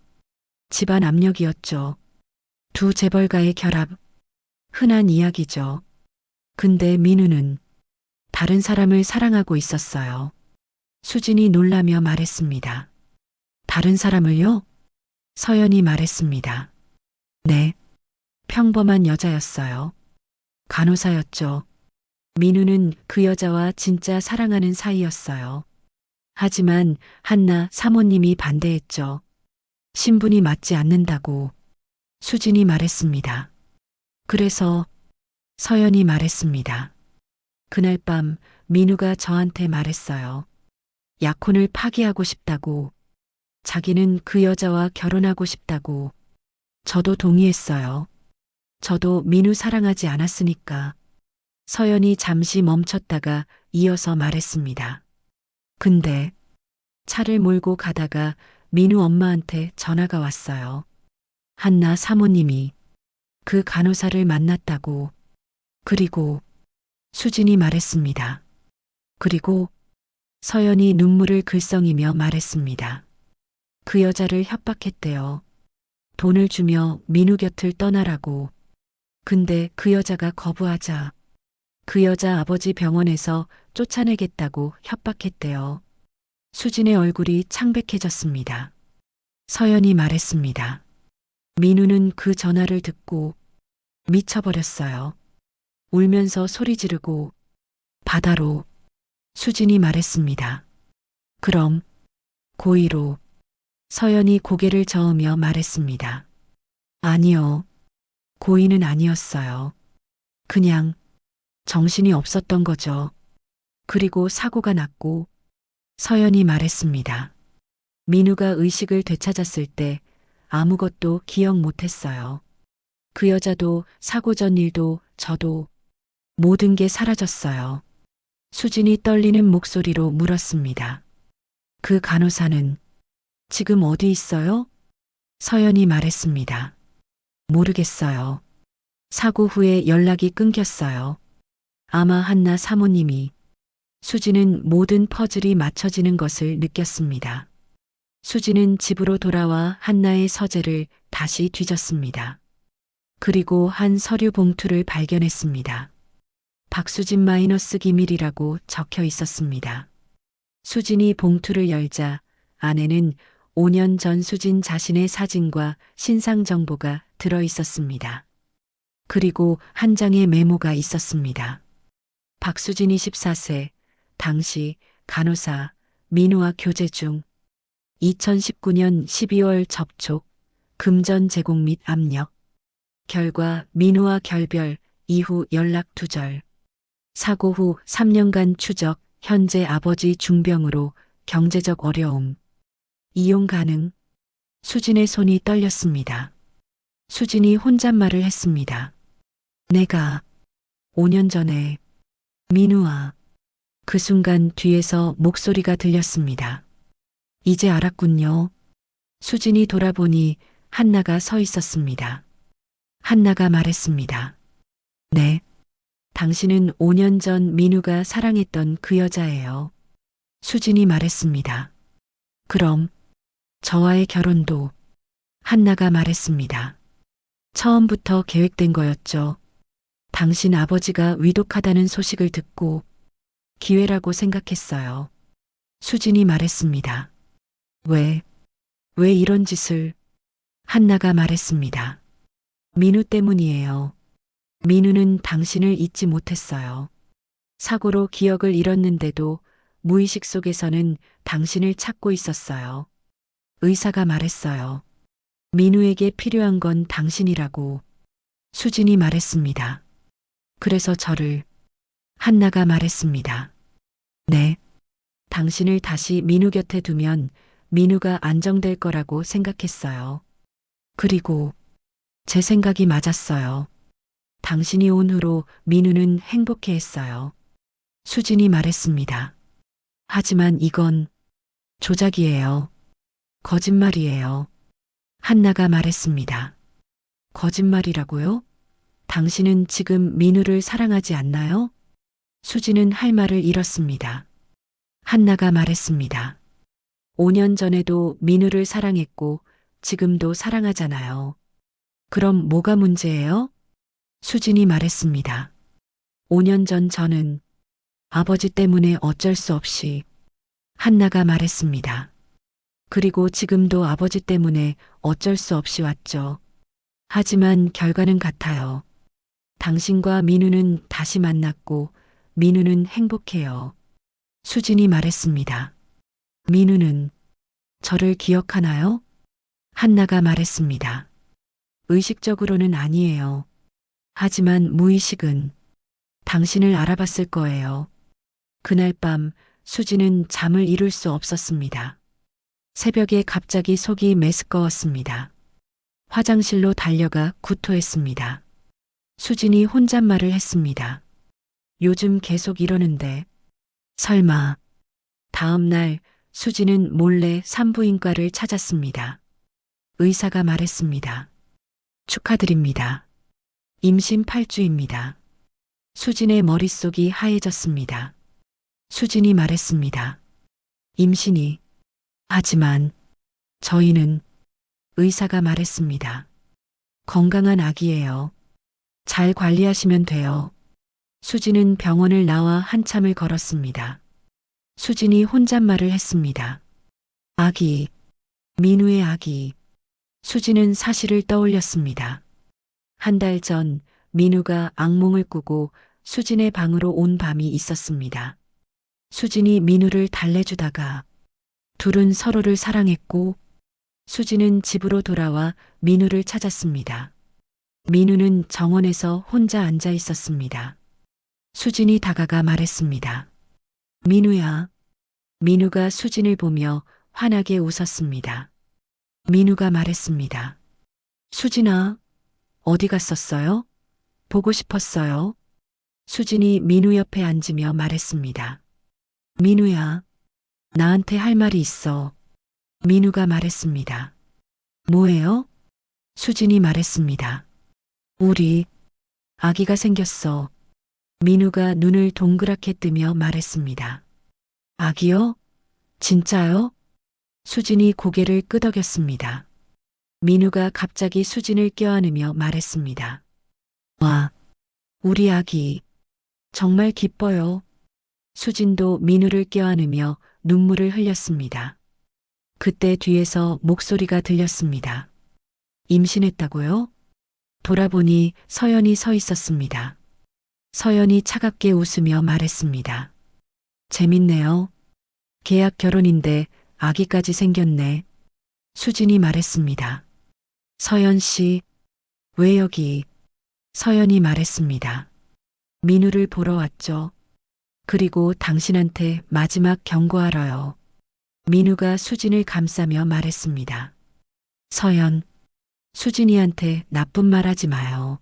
집안 압력이었죠. 두 재벌가의 결합. 흔한 이야기죠. 근데 민우는 다른 사람을 사랑하고 있었어요. 수진이 놀라며 말했습니다. 다른 사람을요? 서연이 말했습니다. 네. 평범한 여자였어요. 간호사였죠. 민우는 그 여자와 진짜 사랑하는 사이였어요. 하지만 한나 사모님이 반대했죠. 신분이 맞지 않는다고. 수진이 말했습니다. 그래서 서연이 말했습니다. 그날 밤 민우가 저한테 말했어요. 약혼을 파기하고 싶다고. 자기는 그 여자와 결혼하고 싶다고. 저도 동의했어요. 저도 민우 사랑하지 않았으니까. 서연이 잠시 멈췄다가 이어서 말했습니다. 근데 차를 몰고 가다가 민우 엄마한테 전화가 왔어요. 한나 사모님이 그 간호사를 만났다고. 그리고 수진이 말했습니다. 그리고 서연이 눈물을 글썽이며 말했습니다. 그 여자를 협박했대요. 돈을 주며 민우 곁을 떠나라고. 근데 그 여자가 거부하자 그 여자 아버지 병원에서 쫓아내겠다고 협박했대요. 수진의 얼굴이 창백해졌습니다. 서연이 말했습니다. 민우는 그 전화를 듣고 미쳐버렸어요. 울면서 소리 지르고 바다로. 수진이 말했습니다. 그럼 고의로. 서연이 고개를 저으며 말했습니다. 아니요. 고의는 아니었어요. 그냥 정신이 없었던 거죠. 그리고 사고가 났고. 서연이 말했습니다. 민우가 의식을 되찾았을 때 아무것도 기억 못했어요. 그 여자도 사고 전 일도 저도 모든 게 사라졌어요. 수진이 떨리는 목소리로 물었습니다. 그 간호사는 지금 어디 있어요? 서연이 말했습니다. 모르겠어요. 사고 후에 연락이 끊겼어요. 아마 한나 사모님이. 수지는 모든 퍼즐이 맞춰지는 것을 느꼈습니다. 수지는 집으로 돌아와 한나의 서재를 다시 뒤졌습니다. 그리고 한 서류 봉투를 발견했습니다. 박수진 마이너스 기밀이라고 적혀 있었습니다. 수진이 봉투를 열자 안에는 5년 전 수진 자신의 사진과 신상 정보가 들어 있었습니다. 그리고 한 장의 메모가 있었습니다. 박수진 24세, 당시 간호사, 민우와 교제 중 2019년 12월 접촉, 금전 제공 및 압력, 결과 민우와 결별, 이후 연락 두절, 사고 후 3년간 추적, 현재 아버지 중병으로 경제적 어려움, 이용 가능. 수진의 손이 떨렸습니다. 수진이 혼잣말을 했습니다. 내가 5년 전에 민우와. 그 순간 뒤에서 목소리가 들렸습니다. 이제 알았군요. 수진이 돌아보니 한나가 서 있었습니다. 한나가 말했습니다. 네. 당신은 5년 전 민우가 사랑했던 그 여자예요. 수진이 말했습니다. 그럼 저와의 결혼도. 한나가 말했습니다. 처음부터 계획된 거였죠. 당신 아버지가 위독하다는 소식을 듣고 기회라고 생각했어요. 수진이 말했습니다. 왜 이런 짓을? 한나가 말했습니다. 민우 때문이에요. 민우는 당신을 잊지 못했어요. 사고로 기억을 잃었는데도 무의식 속에서는 당신을 찾고 있었어요. 의사가 말했어요. 민우에게 필요한 건 당신이라고. 수진이 말했습니다. 그래서 저를. 한나가 말했습니다. 네. 당신을 다시 민우 곁에 두면 민우가 안정될 거라고 생각했어요. 그리고 제 생각이 맞았어요. 당신이 온 후로 민우는 행복해했어요. 수진이 말했습니다. 하지만 이건 조작이에요. 거짓말이에요. 한나가 말했습니다. 거짓말이라고요? 당신은 지금 민우를 사랑하지 않나요? 수진은 할 말을 잃었습니다. 한나가 말했습니다. 5년 전에도 민우를 사랑했고 지금도 사랑하잖아요. 그럼 뭐가 문제예요? 수진이 말했습니다. 5년 전 저는 아버지 때문에 어쩔 수 없이. 한나가 말했습니다. 그리고 지금도 아버지 때문에 어쩔 수 없이 왔죠. 하지만 결과는 같아요. 당신과 민우는 다시 만났고 민우는 행복해요. 수진이 말했습니다. 민우는 저를 기억하나요? 한나가 말했습니다. 의식적으로는 아니에요. 하지만 무의식은 당신을 알아봤을 거예요. 그날 밤 수진은 잠을 이룰 수 없었습니다. 새벽에 갑자기 속이 메스꺼웠습니다. 화장실로 달려가 구토했습니다. 수진이 혼잣말을 했습니다. 요즘 계속 이러는데. 설마. 다음 날 수진은 몰래 산부인과를 찾았습니다. 의사가 말했습니다. 축하드립니다. 임신 8주입니다. 수진의 머릿속이 하얘졌습니다. 수진이 말했습니다. 임신이. 하지만 저희는. 의사가 말했습니다. 건강한 아기예요. 잘 관리하시면 돼요. 수진은 병원을 나와 한참을 걸었습니다. 수진이 혼잣말을 했습니다. 아기. 민우의 아기. 수진은 사실을 떠올렸습니다. 한 달 전 민우가 악몽을 꾸고 수진의 방으로 온 밤이 있었습니다. 수진이 민우를 달래주다가 둘은 서로를 사랑했고 수진은 집으로 돌아와 민우를 찾았습니다. 민우는 정원에서 혼자 앉아 있었습니다. 수진이 다가가 말했습니다. 민우야. 민우가 수진을 보며 환하게 웃었습니다. 민우가 말했습니다. 수진아, 어디 갔었어요? 보고 싶었어요. 수진이 민우 옆에 앉으며 말했습니다. 민우야, 나한테 할 말이 있어. 민우가 말했습니다. 뭐예요? 수진이 말했습니다. 우리 아기가 생겼어. 민우가 눈을 동그랗게 뜨며 말했습니다. 아기요? 진짜요? 수진이 고개를 끄덕였습니다. 민우가 갑자기 수진을 껴안으며 말했습니다. 와, 우리 아기. 정말 기뻐요. 수진도 민우를 껴안으며 눈물을 흘렸습니다. 그때 뒤에서 목소리가 들렸습니다. 임신했다고요? 돌아보니 서연이 서 있었습니다. 서연이 차갑게 웃으며 말했습니다. 재밌네요. 계약 결혼인데 아기까지 생겼네. 수진이 말했습니다. 서연 씨, 왜 여기? 서연이 말했습니다. 민우를 보러 왔죠. 그리고 당신한테 마지막 경고하러요. 민우가 수진을 감싸며 말했습니다. 서연, 수진이한테 나쁜 말 하지 마요.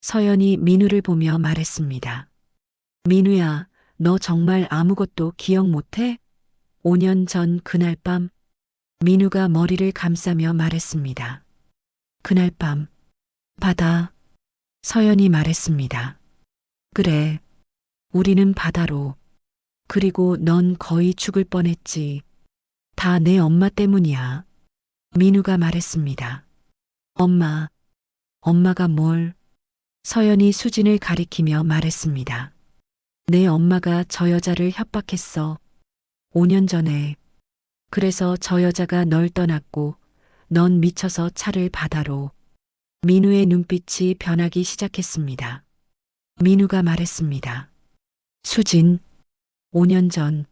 서연이 민우를 보며 말했습니다. 민우야, 너 정말 아무것도 기억 못해? 5년 전 그날 밤, 민우가 머리를 감싸며 말했습니다. 그날 밤, 바다, 서연이 말했습니다. 그래, 우리는 바다로. 그리고 넌 거의 죽을 뻔했지. 다 내 엄마 때문이야. 민우가 말했습니다. 엄마, 엄마가 뭘? 서연이 수진을 가리키며 말했습니다. 내 엄마가 저 여자를 협박했어. 5년 전에. 그래서 저 여자가 널 떠났고 넌 미쳐서 차를 바다로. 민우의 눈빛이 변하기 시작했습니다. 민우가 말했습니다. 수진, 5년 전,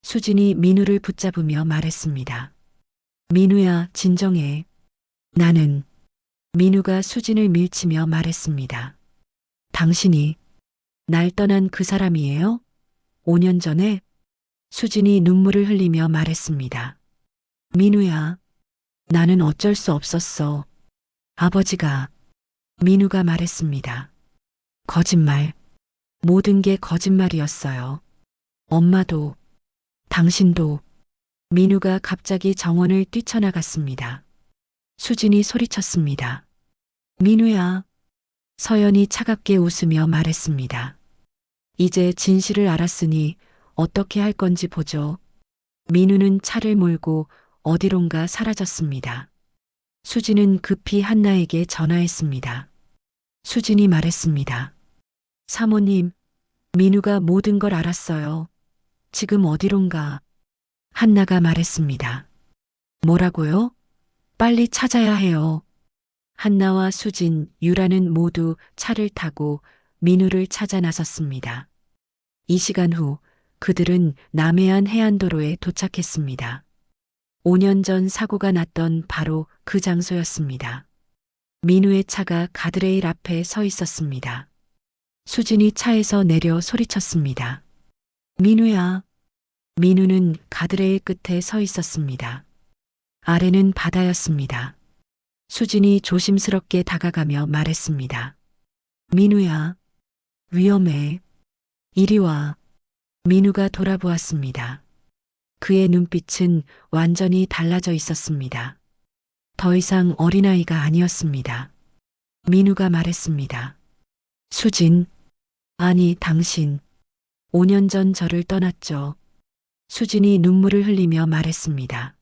수진이 민우를 붙잡으며 말했습니다. 민우야, 진정해. 나는, 민우가 수진을 밀치며 말했습니다. 당신이 날 떠난 그 사람이에요? 5년 전에? 수진이 눈물을 흘리며 말했습니다. 민우야, 나는 어쩔 수 없었어. 아버지가, 민우가 말했습니다. 거짓말. 모든 게 거짓말이었어요. 엄마도, 당신도. 민우가 갑자기 정원을 뛰쳐나갔습니다. 수진이 소리쳤습니다. 민우야. 서연이 차갑게 웃으며 말했습니다. 이제 진실을 알았으니 어떻게 할 건지 보죠. 민우는 차를 몰고 어디론가 사라졌습니다. 수진은 급히 한나에게 전화했습니다. 수진이 말했습니다. 사모님, 민우가 모든 걸 알았어요. 지금 어디론가. 한나가 말했습니다. 뭐라고요? 빨리 찾아야 해요. 한나와 수진, 유라는 모두 차를 타고 민우를 찾아 나섰습니다. 이 시간 후 그들은 남해안 해안도로에 도착했습니다. 5년 전 사고가 났던 바로 그 장소였습니다. 민우의 차가 가드레일 앞에 서 있었습니다. 수진이 차에서 내려 소리쳤습니다. 민우야. 민우는 가드레일 끝에 서 있었습니다. 아래는 바다였습니다. 수진이 조심스럽게 다가가며 말했습니다. 민우야. 위험해. 이리 와. 민우가 돌아보았습니다. 그의 눈빛은 완전히 달라져 있었습니다. 더 이상 어린아이가 아니었습니다. 민우가 말했습니다. 수진, 아니 당신, 5년 전 저를 떠났죠. 수진이 눈물을 흘리며 말했습니다.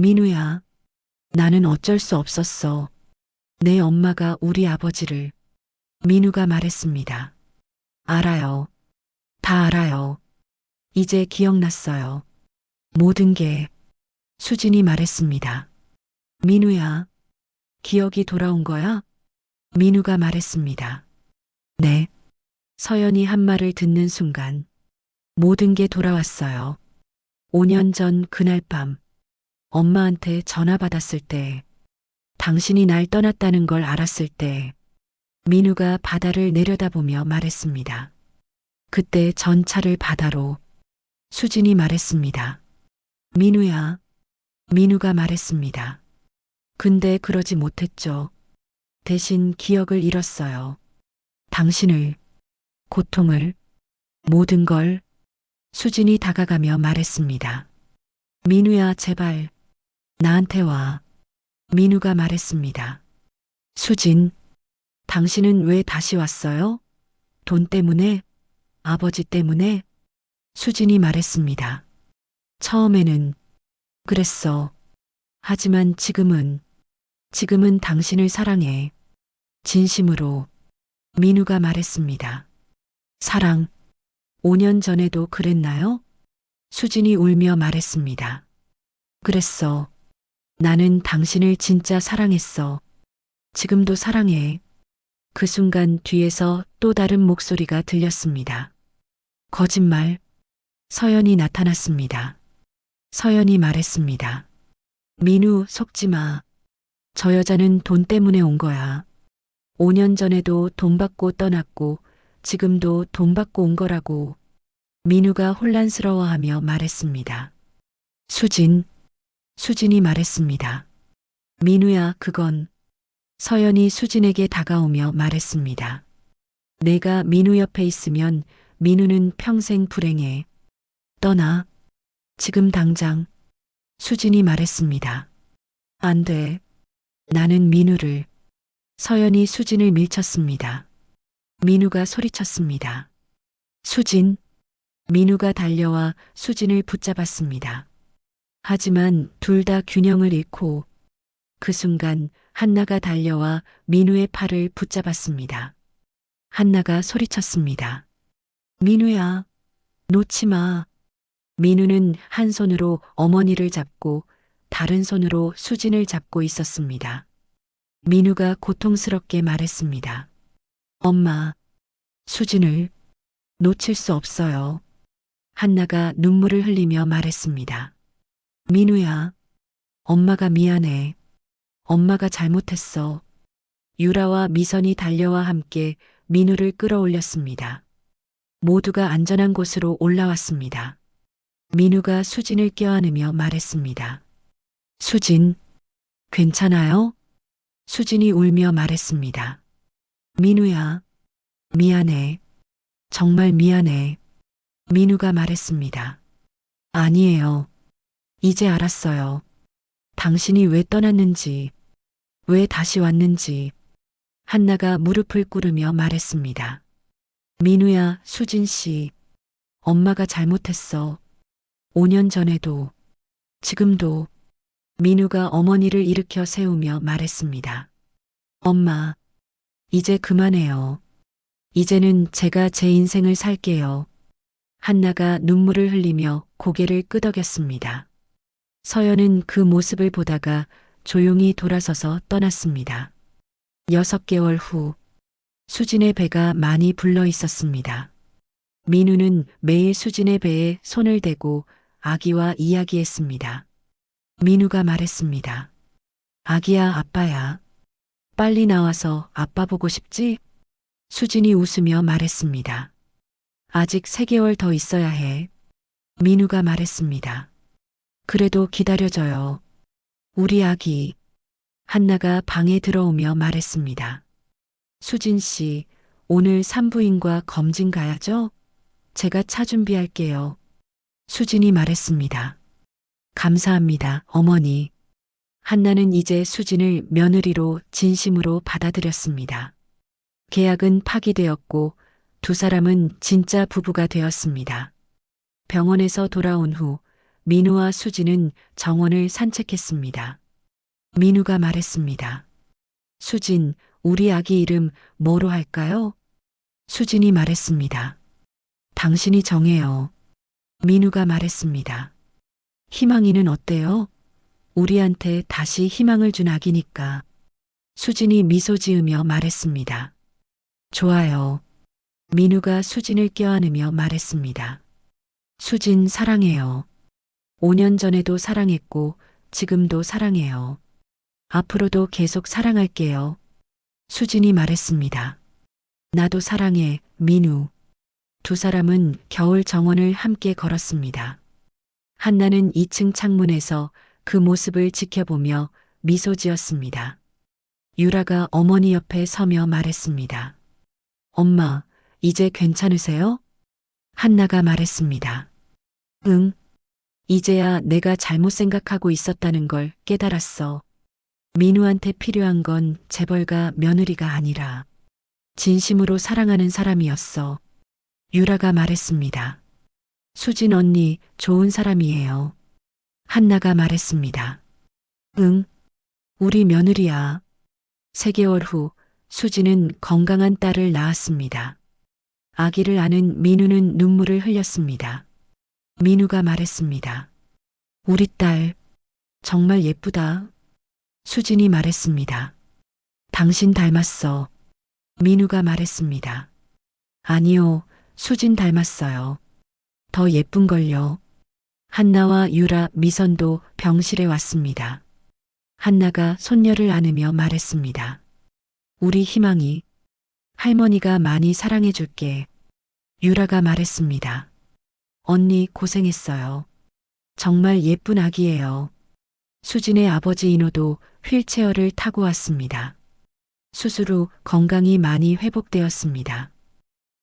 민우야, 나는 어쩔 수 없었어. 내 엄마가 우리 아버지를. 민우가 말했습니다. 알아요. 다 알아요. 이제 기억났어요. 모든 게. 수진이 말했습니다. 민우야, 기억이 돌아온 거야? 민우가 말했습니다. 네. 서연이 한 말을 듣는 순간 모든 게 돌아왔어요. 5년 전 그날 밤 엄마한테 전화 받았을 때, 당신이 날 떠났다는 걸 알았을 때, 민우가 바다를 내려다보며 말했습니다. 그때 전 차를 바다로, 수진이 말했습니다. 민우야. 민우가 말했습니다. 근데 그러지 못했죠. 대신 기억을 잃었어요. 당신을, 고통을, 모든 걸. 수진이 다가가며 말했습니다. 민우야, 제발 나한테 와. 민우가 말했습니다. 수진, 당신은 왜 다시 왔어요? 돈 때문에? 아버지 때문에? 수진이 말했습니다. 처음에는 그랬어. 하지만 지금은 당신을 사랑해. 진심으로. 민우가 말했습니다. 사랑, 5년 전에도 그랬나요? 수진이 울며 말했습니다. 그랬어. 나는 당신을 진짜 사랑했어. 지금도 사랑해. 그 순간 뒤에서 또 다른 목소리가 들렸습니다. 거짓말. 서연이 나타났습니다. 서연이 말했습니다. 민우, 속지 마. 저 여자는 돈 때문에 온 거야. 5년 전에도 돈 받고 떠났고 지금도 돈 받고 온 거라고. 민우가 혼란스러워하며 말했습니다. 수진이 말했습니다. 민우야, 그건. 서연이 수진에게 다가오며 말했습니다. 내가 민우 옆에 있으면 민우는 평생 불행해. 떠나. 지금 당장. 수진이 말했습니다. 안 돼. 나는 민우를. 서연이 수진을 밀쳤습니다. 민우가 소리쳤습니다. 수진. 민우가 달려와 수진을 붙잡았습니다. 하지만 둘 다 균형을 잃고 그 순간 한나가 달려와 민우의 팔을 붙잡았습니다. 한나가 소리쳤습니다. 민우야, 놓지 마. 민우는 한 손으로 어머니를 잡고 다른 손으로 수진을 잡고 있었습니다. 민우가 고통스럽게 말했습니다. 엄마, 수진을 놓칠 수 없어요. 한나가 눈물을 흘리며 말했습니다. 민우야, 엄마가 미안해. 엄마가 잘못했어. 유라와 미선이 달려와 함께 민우를 끌어올렸습니다. 모두가 안전한 곳으로 올라왔습니다. 민우가 수진을 껴안으며 말했습니다. 수진, 괜찮아요? 수진이 울며 말했습니다. 민우야, 미안해. 정말 미안해. 민우가 말했습니다. 아니에요. 이제 알았어요. 당신이 왜 떠났는지, 왜 다시 왔는지. 한나가 무릎을 꿇으며 말했습니다. 민우야, 수진 씨. 엄마가 잘못했어. 5년 전에도, 지금도. 민우가 어머니를 일으켜 세우며 말했습니다. 엄마, 이제 그만해요. 이제는 제가 제 인생을 살게요. 한나가 눈물을 흘리며 고개를 끄덕였습니다. 서연은 그 모습을 보다가 조용히 돌아서서 떠났습니다. 6개월 후, 수진의 배가 많이 불러 있었습니다. 민우는 매일 수진의 배에 손을 대고 아기와 이야기했습니다. 민우가 말했습니다. 아기야, 아빠야. 빨리 나와서 아빠 보고 싶지? 수진이 웃으며 말했습니다. 아직 3개월 더 있어야 해. 민우가 말했습니다. 그래도 기다려줘요. 우리 아기. 한나가 방에 들어오며 말했습니다. 수진 씨, 오늘 산부인과 검진 가야죠? 제가 차 준비할게요. 수진이 말했습니다. 감사합니다, 어머니. 한나는 이제 수진을 며느리로 진심으로 받아들였습니다. 계약은 파기되었고 두 사람은 진짜 부부가 되었습니다. 병원에서 돌아온 후 민우와 수진은 정원을 산책했습니다. 민우가 말했습니다. 수진, 우리 아기 이름 뭐로 할까요? 수진이 말했습니다. 당신이 정해요. 민우가 말했습니다. 희망이는 어때요? 우리한테 다시 희망을 준 아기니까. 수진이 미소 지으며 말했습니다. 좋아요. 민우가 수진을 껴안으며 말했습니다. 수진, 사랑해요. 5년 전에도 사랑했고 지금도 사랑해요. 앞으로도 계속 사랑할게요. 수진이 말했습니다. 나도 사랑해, 민우. 두 사람은 겨울 정원을 함께 걸었습니다. 한나는 2층 창문에서 그 모습을 지켜보며 미소 지었습니다. 유라가 어머니 옆에 서며 말했습니다. 엄마, 이제 괜찮으세요? 한나가 말했습니다. 응. 이제야 내가 잘못 생각하고 있었다는 걸 깨달았어. 민우한테 필요한 건 재벌가 며느리가 아니라 진심으로 사랑하는 사람이었어. 유라가 말했습니다. 수진 언니 좋은 사람이에요. 한나가 말했습니다. 응, 우리 며느리야. 3개월 후 수진은 건강한 딸을 낳았습니다. 아기를 안은 민우는 눈물을 흘렸습니다. 민우가 말했습니다. 우리 딸 정말 예쁘다. 수진이 말했습니다. 당신 닮았어. 민우가 말했습니다. 아니요, 수진 닮았어요. 더 예쁜걸요. 한나와 유라, 미선도 병실에 왔습니다. 한나가 손녀를 안으며 말했습니다. 우리 희망이 할머니가 많이 사랑해 줄게. 유라가 말했습니다. 언니 고생했어요. 정말 예쁜 아기예요. 수진의 아버지 인호도 휠체어를 타고 왔습니다. 수술 후 건강이 많이 회복되었습니다.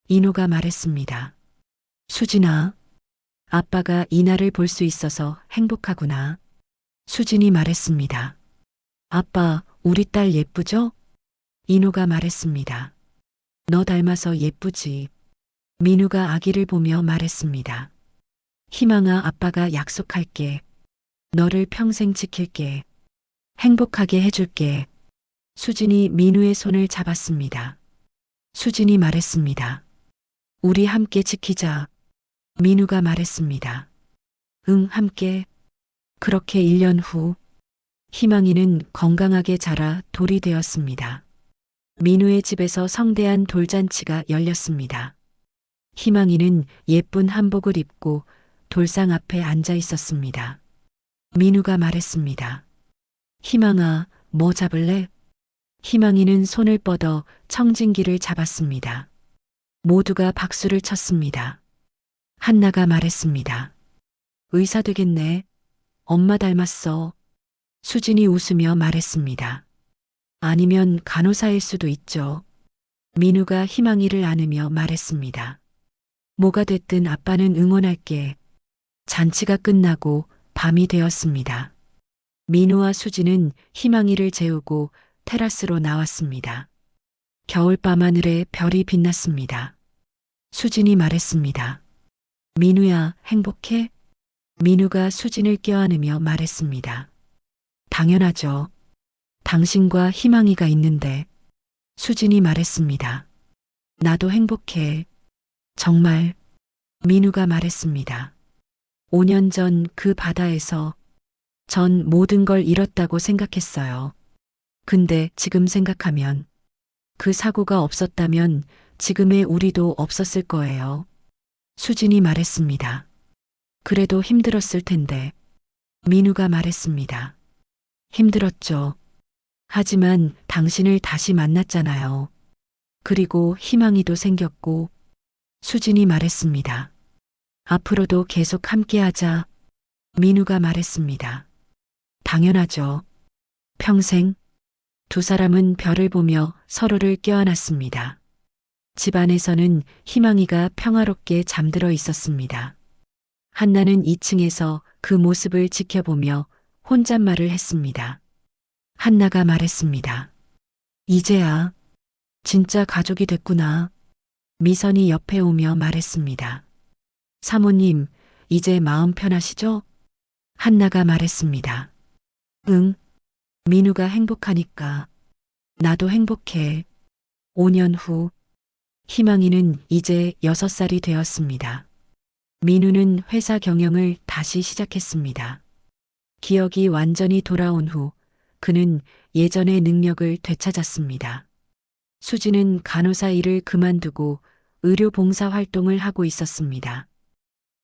인호가 말했습니다. 수진아, 아빠가 이날을 볼 수 있어서 행복하구나. 수진이 말했습니다. 아빠, 우리 딸 예쁘죠? 인호가 말했습니다. 너 닮아서 예쁘지. 민우가 아기를 보며 말했습니다. 희망아, 아빠가 약속할게. 너를 평생 지킬게. 행복하게 해줄게. 수진이 민우의 손을 잡았습니다. 수진이 말했습니다. 우리 함께 지키자. 민우가 말했습니다. 응, 함께. 그렇게 1년 후 희망이는 건강하게 자라 돌이 되었습니다. 민우의 집에서 성대한 돌잔치가 열렸습니다. 희망이는 예쁜 한복을 입고 돌상 앞에 앉아 있었습니다. 민우가 말했습니다. 희망아, 뭐 잡을래? 희망이는 손을 뻗어 청진기를 잡았습니다. 모두가 박수를 쳤습니다. 한나가 말했습니다. 의사 되겠네. 엄마 닮았어. 수진이 웃으며 말했습니다. 아니면 간호사일 수도 있죠. 민우가 희망이를 안으며 말했습니다. 뭐가 됐든 아빠는 응원할게. 잔치가 끝나고 밤이 되었습니다. 민우와 수진은 희망이를 재우고 테라스로 나왔습니다. 겨울밤 하늘에 별이 빛났습니다. 수진이 말했습니다. 민우야, 행복해? 민우가 수진을 껴안으며 말했습니다. 당연하죠. 당신과 희망이가 있는데. 수진이 말했습니다. 나도 행복해. 정말. 민우가 말했습니다. 5년 전 그 바다에서 전 모든 걸 잃었다고 생각했어요. 근데 지금 생각하면 그 사고가 없었다면 지금의 우리도 없었을 거예요. 수진이 말했습니다. 그래도 힘들었을 텐데. 민우가 말했습니다. 힘들었죠. 하지만 당신을 다시 만났잖아요. 그리고 희망이도 생겼고. 수진이 말했습니다. 앞으로도 계속 함께하자. 민우가 말했습니다. 당연하죠. 평생. 두 사람은 별을 보며 서로를 껴안았습니다. 집안에서는 희망이가 평화롭게 잠들어 있었습니다. 한나는 2층에서 그 모습을 지켜보며 혼잣말을 했습니다. 한나가 말했습니다. 이제야 진짜 가족이 됐구나. 미선이 옆에 오며 말했습니다. 사모님, 이제 마음 편하시죠? 한나가 말했습니다. 응. 민우가 행복하니까 나도 행복해. 5년 후 희망이는 이제 6살이 되었습니다. 민우는 회사 경영을 다시 시작했습니다. 기억이 완전히 돌아온 후 그는 예전의 능력을 되찾았습니다. 수지는 간호사 일을 그만두고 의료 봉사 활동을 하고 있었습니다.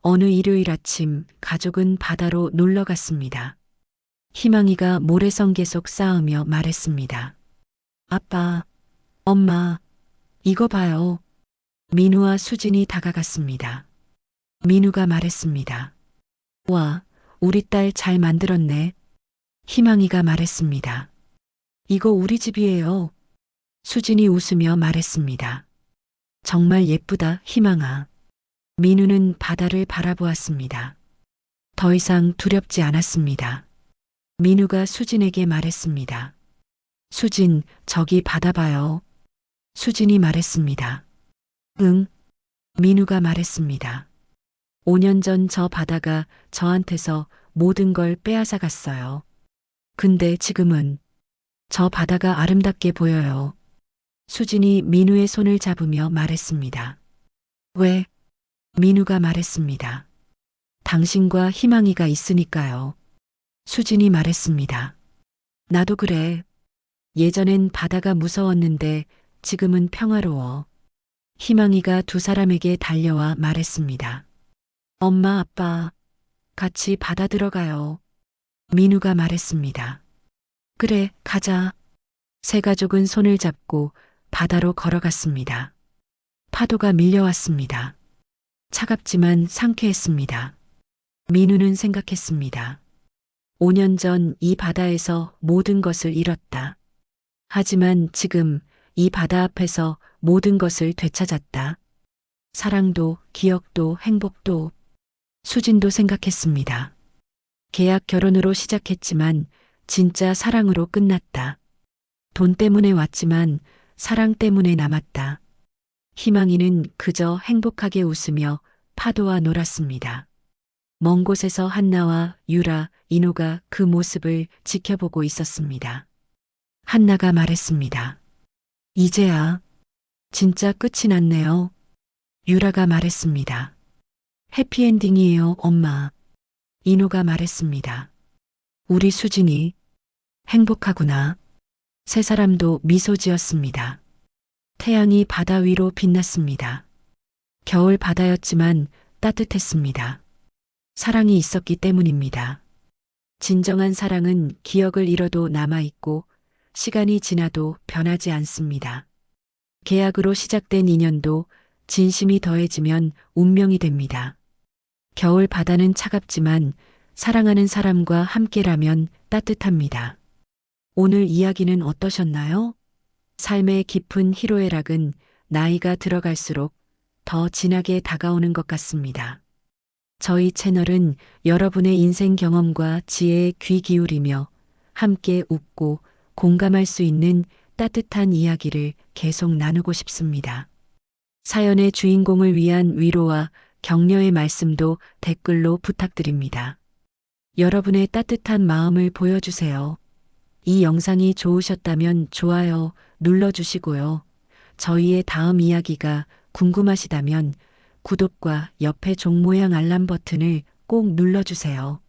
어느 일요일 아침 가족은 바다로 놀러 갔습니다. 희망이가 모래성 계속 쌓으며 말했습니다. 아빠, 엄마, 이거 봐요. 민우와 수진이 다가갔습니다. 민우가 말했습니다. 와, 우리 딸 잘 만들었네. 희망이가 말했습니다. 이거 우리 집이에요. 수진이 웃으며 말했습니다. 정말 예쁘다, 희망아. 민우는 바다를 바라보았습니다. 더 이상 두렵지 않았습니다. 민우가 수진에게 말했습니다. 수진, 저기 바다 봐요. 수진이 말했습니다. 응. 민우가 말했습니다. 5년 전 저 바다가 저한테서 모든 걸 빼앗아 갔어요. 근데 지금은 저 바다가 아름답게 보여요. 수진이 민우의 손을 잡으며 말했습니다. 왜? 민우가 말했습니다. 당신과 희망이가 있으니까요. 수진이 말했습니다. 나도 그래. 예전엔 바다가 무서웠는데 지금은 평화로워. 희망이가 두 사람에게 달려와 말했습니다. 엄마, 아빠, 같이 바다 들어가요. 민우가 말했습니다. 그래, 가자. 세 가족은 손을 잡고 바다로 걸어갔습니다. 파도가 밀려왔습니다. 차갑지만 상쾌했습니다. 민우는 생각했습니다. 5년 전 이 바다에서 모든 것을 잃었다. 하지만 지금 이 바다 앞에서 모든 것을 되찾았다. 사랑도, 기억도, 행복도. 수진도 생각했습니다. 계약 결혼으로 시작했지만 진짜 사랑으로 끝났다. 돈 때문에 왔지만 사랑 때문에 남았다. 희망이는 그저 행복하게 웃으며 파도와 놀았습니다. 먼 곳에서 한나와 유라, 인호가 그 모습을 지켜보고 있었습니다. 한나가 말했습니다. 이제야 진짜 끝이 났네요. 유라가 말했습니다. 해피엔딩이에요, 엄마. 인호가 말했습니다. 우리 수진이 행복하구나. 세 사람도 미소 지었습니다. 태양이 바다 위로 빛났습니다. 겨울 바다였지만 따뜻했습니다. 사랑이 있었기 때문입니다. 진정한 사랑은 기억을 잃어도 남아있고 시간이 지나도 변하지 않습니다. 계약으로 시작된 인연도 진심이 더해지면 운명이 됩니다. 겨울 바다는 차갑지만 사랑하는 사람과 함께라면 따뜻합니다. 오늘 이야기는 어떠셨나요? 삶의 깊은 희로애락은 나이가 들어갈수록 더 진하게 다가오는 것 같습니다. 저희 채널은 여러분의 인생 경험과 지혜에 귀 기울이며 함께 웃고 공감할 수 있는 따뜻한 이야기를 계속 나누고 싶습니다. 사연의 주인공을 위한 위로와 격려의 말씀도 댓글로 부탁드립니다. 여러분의 따뜻한 마음을 보여주세요. 이 영상이 좋으셨다면 좋아요 눌러주시고요. 저희의 다음 이야기가 궁금하시다면 구독과 옆에 종 모양 알람 버튼을 꼭 눌러주세요.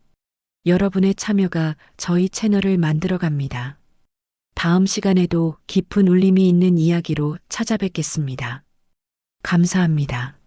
여러분의 참여가 저희 채널을 만들어갑니다. 다음 시간에도 깊은 울림이 있는 이야기로 찾아뵙겠습니다. 감사합니다.